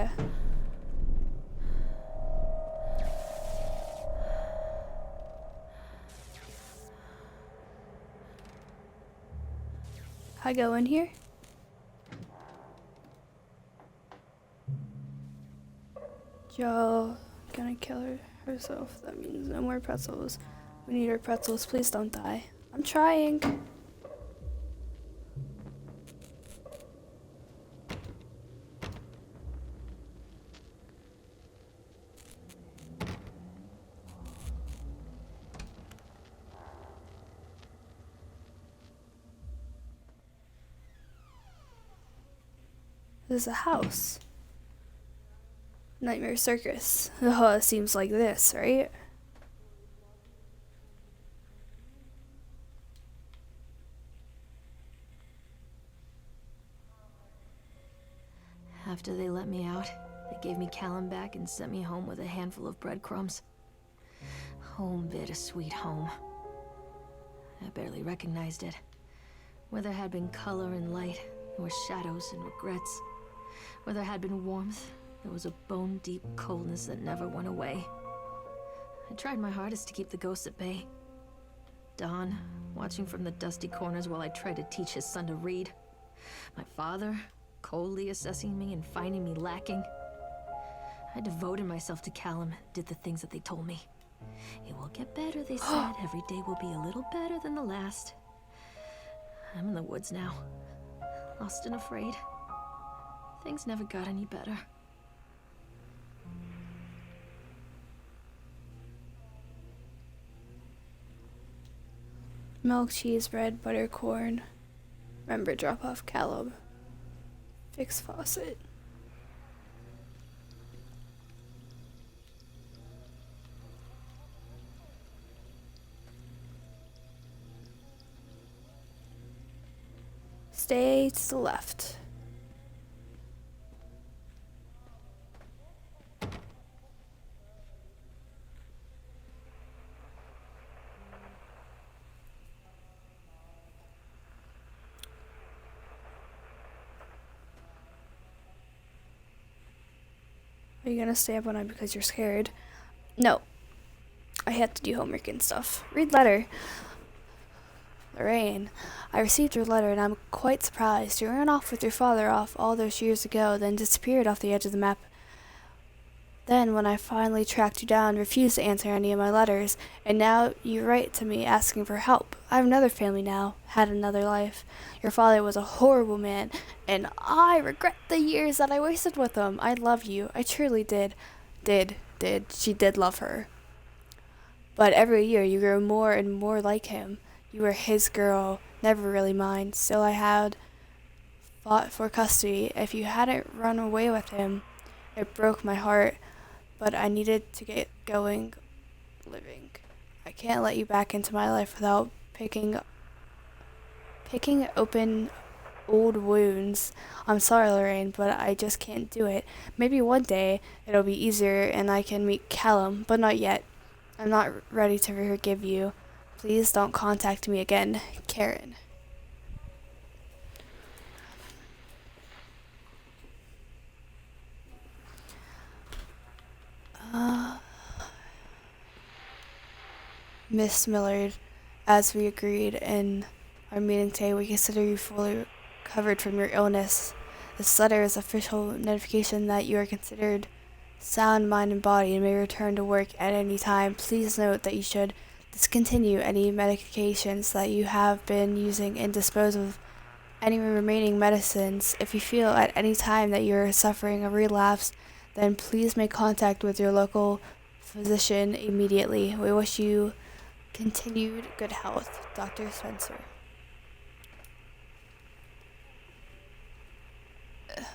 I go in here? Joe gonna kill herself. That means no more pretzels. We need our pretzels. Please don't die. I'm trying. This is a house. Nightmare Circus. Oh, it seems like this, right? After they let me out, they gave me Callum back and sent me home with a handful of breadcrumbs. Home, bittersweet home. I barely recognized it. Where there had been color and light, there were shadows and regrets. Where there had been warmth, there was a bone-deep coldness that never went away. I tried my hardest to keep the ghosts at bay. Don, watching from the dusty corners while I tried to teach his son to read. My father, coldly assessing me and finding me lacking. I devoted myself to Callum and did the things that they told me. It will get better, they said. Every day will be a little better than the last. I'm in the woods now, lost and afraid. Things never got any better. Milk, cheese, bread, butter, corn. Remember, drop off Callum. Fix faucet. Stay to the left. Are you gonna stay up all night because you're scared? No. I had to do homework and stuff. Read letter. Lorraine, I received your letter and I'm quite surprised. You ran off with your father off all those years ago, then disappeared off the edge of the map. Then, when I finally tracked you down, refused to answer any of my letters, and now you write to me asking for help. I have another family now, had another life. Your father was a horrible man, and I regret the years that I wasted with him. I love you. I truly did. She did love her. But every year you grow more and more like him. You were his girl, never really mine. Still, I had fought for custody. If you hadn't run away with him, it broke my heart. But I needed to get going, living. I can't let you back into my life without picking open old wounds. I'm sorry, Lorraine, but I just can't do it. Maybe one day it'll be easier and I can meet Callum, but not yet. I'm not ready to forgive you. Please don't contact me again, Karen. Miss Millard, as we agreed in our meeting today, we consider you fully recovered from your illness. This letter is official notification that you are considered sound mind and body and may return to work at any time. Please note that you should discontinue any medications that you have been using and dispose of any remaining medicines. If you feel at any time that you are suffering a relapse, then please make contact with your local physician immediately. We wish you continued good health, Dr. Spencer.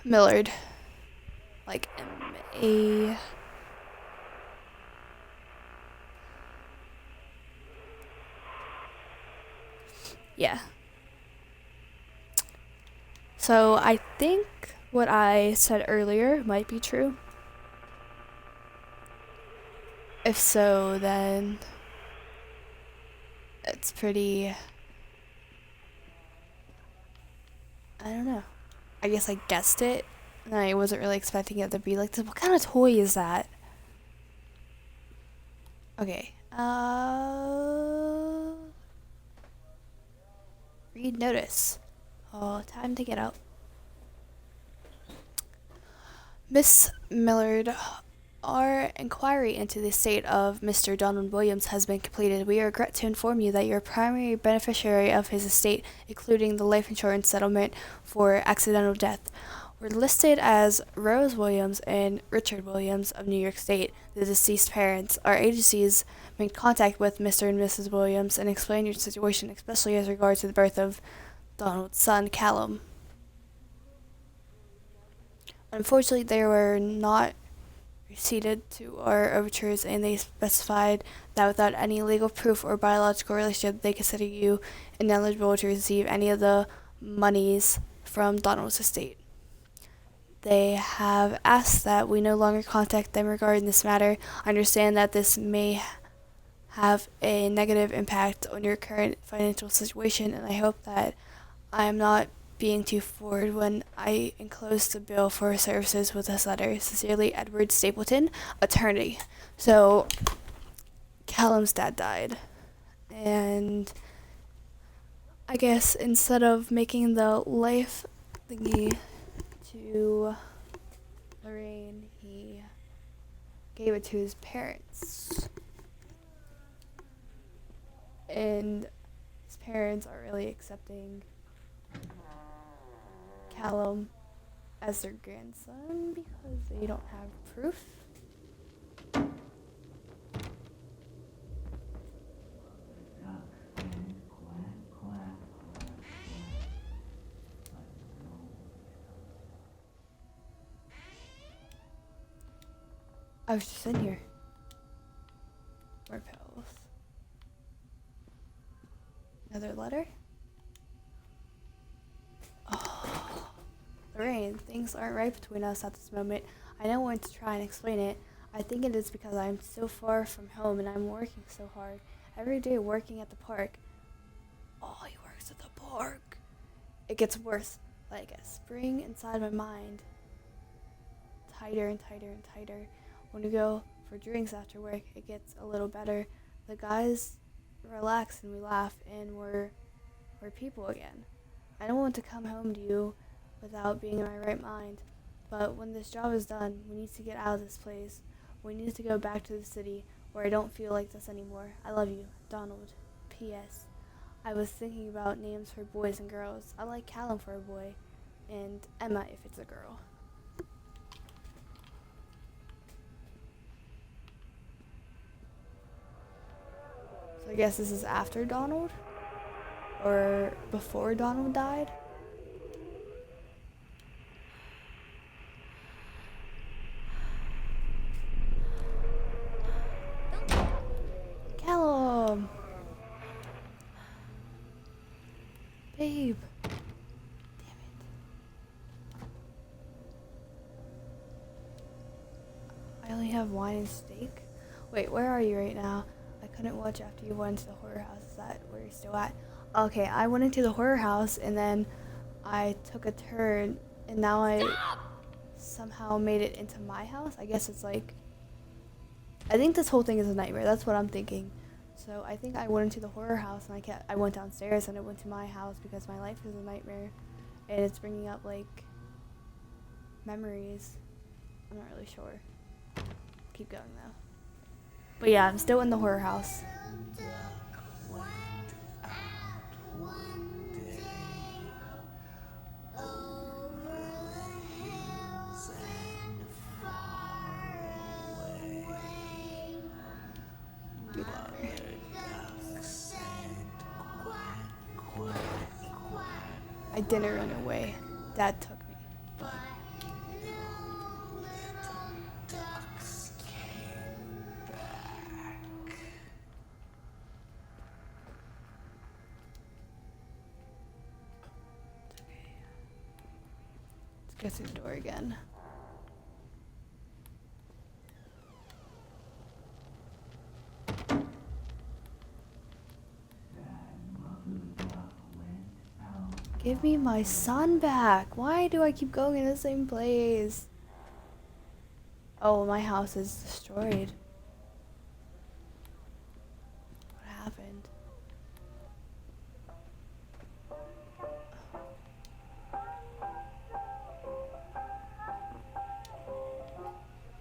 Millard. Like M-A... Yeah. So I think what I said earlier might be true. If so, then it's pretty... I don't know. I guess I guessed it And I wasn't really expecting it to be like this. What kind of toy is that? Okay. Read notice. Oh, time to get out. Miss Millard, our inquiry into the state of Mr. Donald Williams has been completed. We regret to inform you that your primary beneficiary of his estate, including the life insurance settlement for accidental death, were listed as Rose Williams and Richard Williams of New York State, the deceased parents. Our agencies made contact with Mr. and Mrs. Williams and explained your situation, especially as regards to the birth of Donald's son, Callum. Unfortunately, they were not acceded to our overtures, and they specified that without any legal proof or biological relationship, they consider you ineligible to receive any of the monies from Donald's estate. They have asked that we no longer contact them regarding this matter. I understand that this may have a negative impact on your current financial situation, and I hope that I am not being too forward when I enclose the bill for services with this letter. Sincerely, Edward Stapleton, attorney. So, Callum's dad died. And I guess instead of making the life thingy to Lorraine, he gave it to his parents. And his parents are really accepting Callum as their grandson because they don't have proof. I was just in here. More pills. Another letter? Oh. Lorraine, things aren't right between us at this moment. I don't want to try and explain it. I think it is because I'm so far from home and I'm working so hard. Every day working at the park. Oh, he works at the park. It gets worse, like a spring inside my mind. Tighter and tighter and tighter. When we go for drinks after work, it gets a little better. The guys relax and we laugh and we're people again. I don't want to come home to you without being in my right mind. But when this job is done, we need to get out of this place. We need to go back to the city where I don't feel like this anymore. I love you, Donald. P.S. I was thinking about names for boys and girls. I like Callum for a boy, and Emma if it's a girl. So I guess this is after Donald? Or before Donald died? Callum! Babe! Damn it. I only have wine and steak? Wait, where are you right now? I couldn't watch after you went to the horror house. Is that where you're still at? Okay, I went into the horror house and then I took a turn and now I somehow made it into my house. I guess it's like, I think this whole thing is a nightmare. That's what I'm thinking. So I think I went into the horror house and I went downstairs and I went to my house because my life is a nightmare and it's bringing up like memories. I'm not really sure. Keep going though. But yeah, I'm still in the horror house. I didn't run away. Dad took me. Let's go through the door again. Give me my son back. Why do I keep going in the same place? Oh, my house is destroyed. What happened?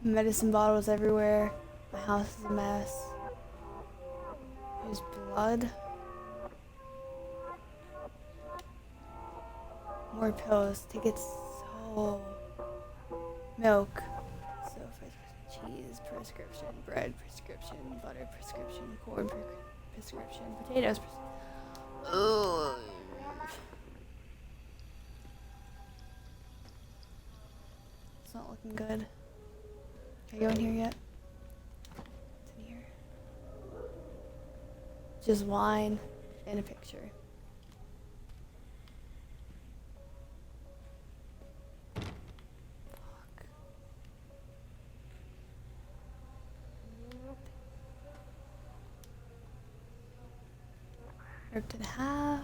Medicine bottles everywhere. My house is a mess. There's blood. More pills. Take it so. Milk. So cheese prescription, bread prescription, butter prescription, corn prescription, potatoes Ugh. It's not looking good. Are you in here yet? It's in here. Just wine and a picture. Fuck. Ripped in half.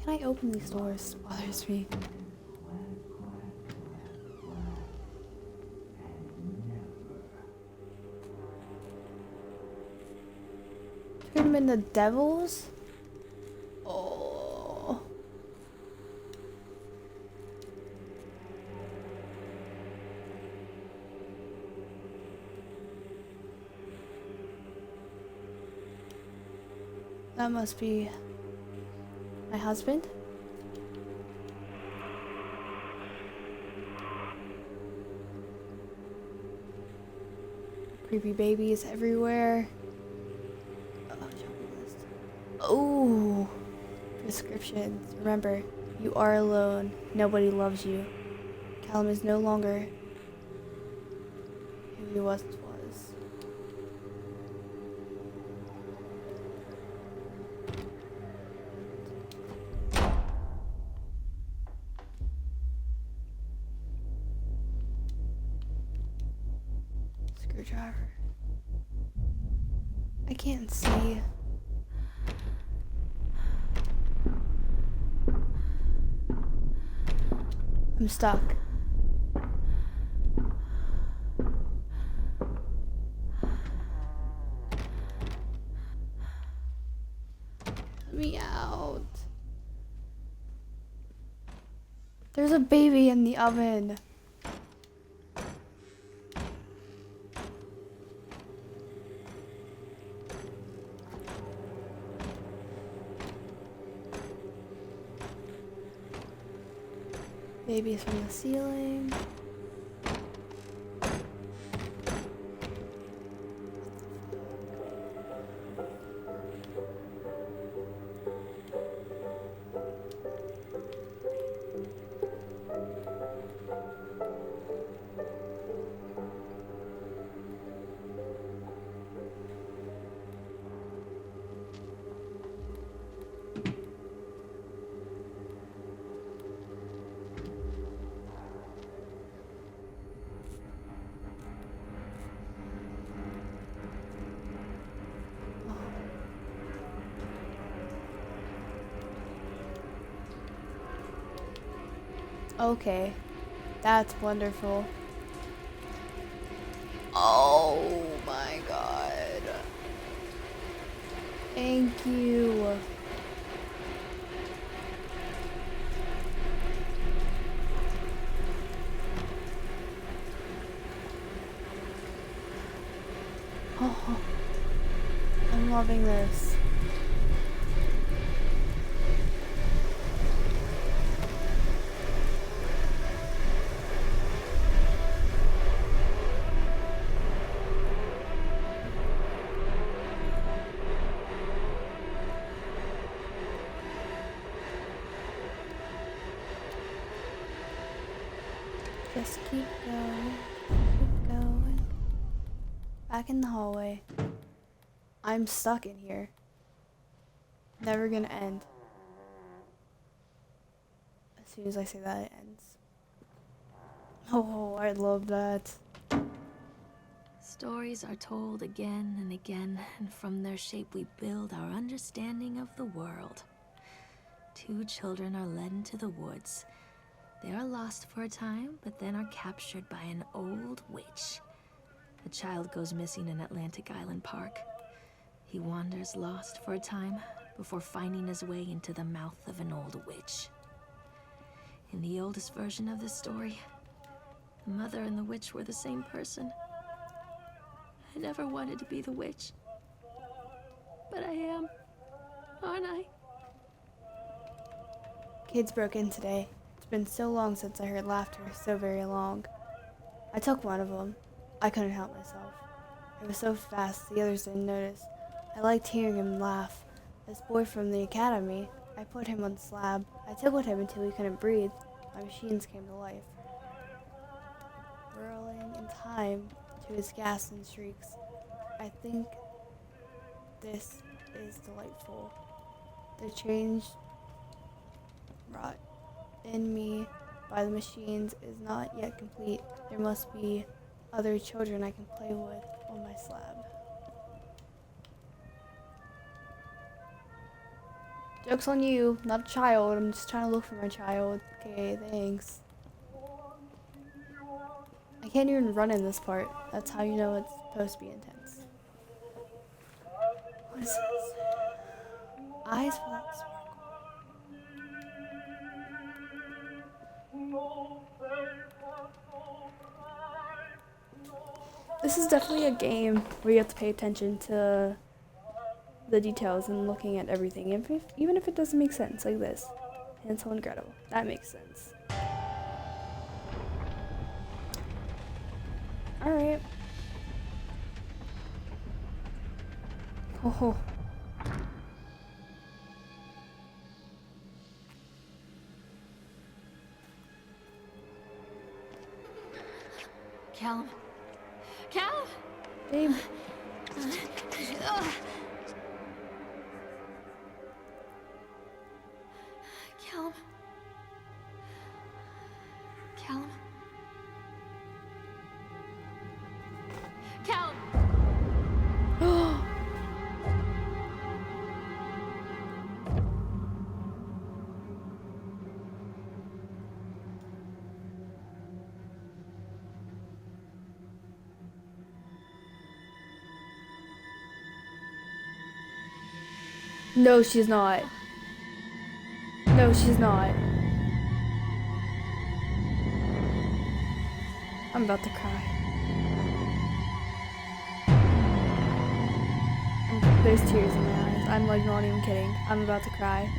Can I open these doors? Bothers me. Turn them into devils? Oh. That must be my husband. Creepy babies everywhere. Oh, prescriptions. Remember, you are alone. Nobody loves you. Callum is no longer who he once was. Screwdriver. I can't see. I'm stuck. Let me out. There's a baby in the oven. Babies from the ceiling. Okay, that's wonderful. Oh my god. Thank you. Oh, I'm loving this. Just keep going. Back in the hallway. I'm stuck in here. Never gonna end. soon as I say that, it ends. Oh, I love that. Stories are told again and again, and from their shape we build our understanding of the world. Two children are led into the woods. They are lost for a time, but then are captured by an old witch. The child goes missing in Atlantic Island Park. He wanders lost for a time before finding his way into the mouth of an old witch. In the oldest version of this story, the mother and the witch were the same person. I never wanted to be the witch, but I am, aren't I? Kids broke in today. It's been so long since I heard laughter, so very long. I took one of them. I couldn't help myself. It was so fast, the others didn't notice. I liked hearing him laugh. This boy from the academy, I put him on the slab. I tickled him until he couldn't breathe. My machines came to life, whirling in time to his gasps and shrieks. I think this is delightful. The change wrought in me by the machines is not yet complete. There must be other children I can play with on my slab. Joke's on you, not a child. I'm just trying to look for my child. Okay, thanks. I can't even run in this part. That's how you know it's supposed to be intense. What is this? Eyes for that sparkle. This is definitely a game where you have to pay attention to the details and looking at everything, even if it doesn't make sense, like this. Hansel and Gretel. That makes sense. Alright. Oh. Callum. Callum! Babe. Callum. Callum. Callum! No, she's not. No, she's not. I'm about to cry. There's tears in my eyes. I'm like not even kidding. I'm about to cry.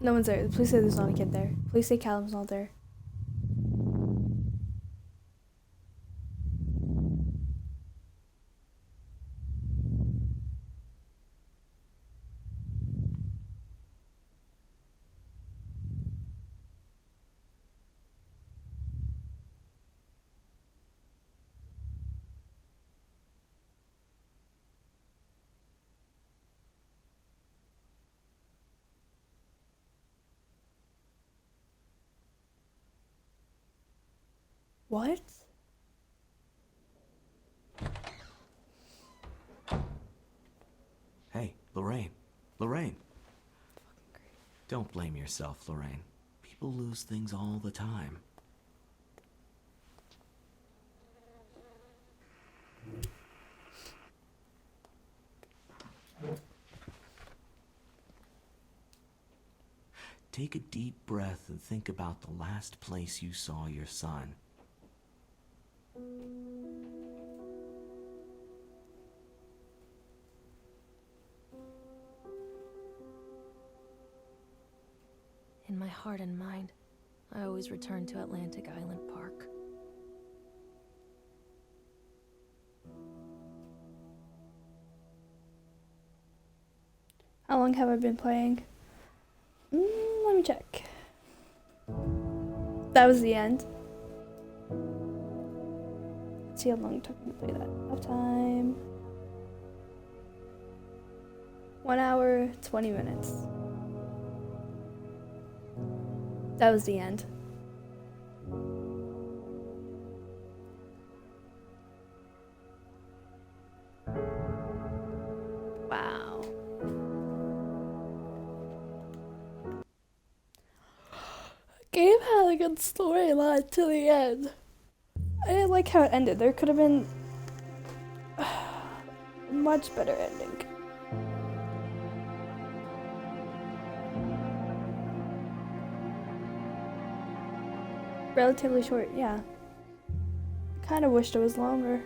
No one's there. Please say there's not a kid there. Please say Callum's not there. What? Hey, Lorraine. Lorraine. Don't blame yourself, Lorraine. People lose things all the time. Take a deep breath and think about the last place you saw your son. In my heart and mind, I always return to Atlantic Island Park. How long have I been playing? Let me check. That was the end. Let's see how long it took me to play that. Half time. 1 hour, 20 minutes. That was the end. Wow. Game had a good storyline to the end. I didn't like how it ended. There could have been a much better ending. Relatively short, yeah. Kind of wished it was longer.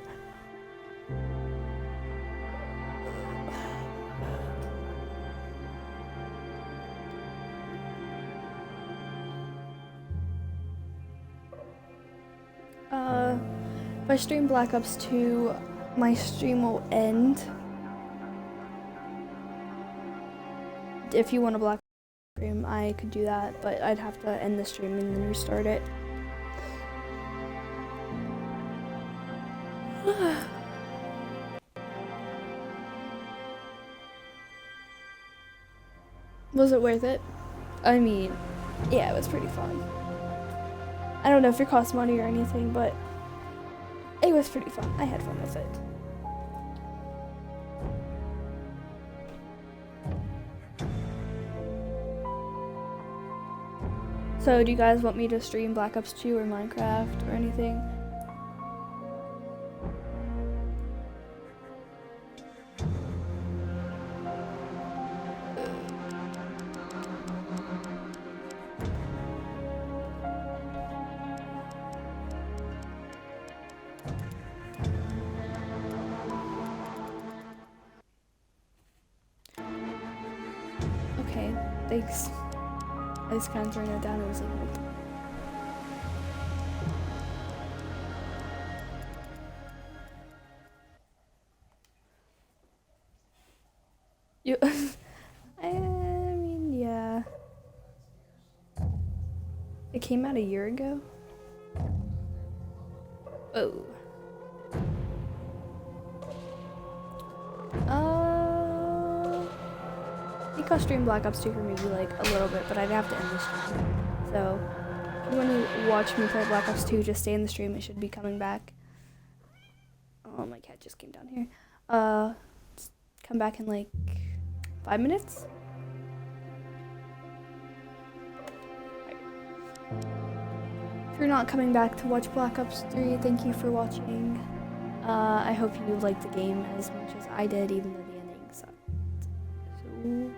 If I stream Black Ops 2, my stream will end. If you want a Black Ops stream, I could do that, but I'd have to end the stream and then restart it. Was it worth it? I mean, yeah, it was pretty fun. I don't know if it cost money or anything, but it was pretty fun. I had fun with it. So, do you guys want me to stream Black Ops 2 or Minecraft or anything? Okay, thanks. I just kind of turned it down. It was like, you. I mean, yeah. It came out a year ago. Oh. I think I'll stream Black Ops 2 for maybe like a little bit, but I'd have to end the stream. So, if you want to watch me play Black Ops 2, just stay in the stream. It should be coming back. Oh, my cat just came down here. Come back in like 5 minutes. Right. If you're not coming back to watch Black Ops 3, thank you for watching. I hope you liked the game as much as I did, even though the ending sucked. So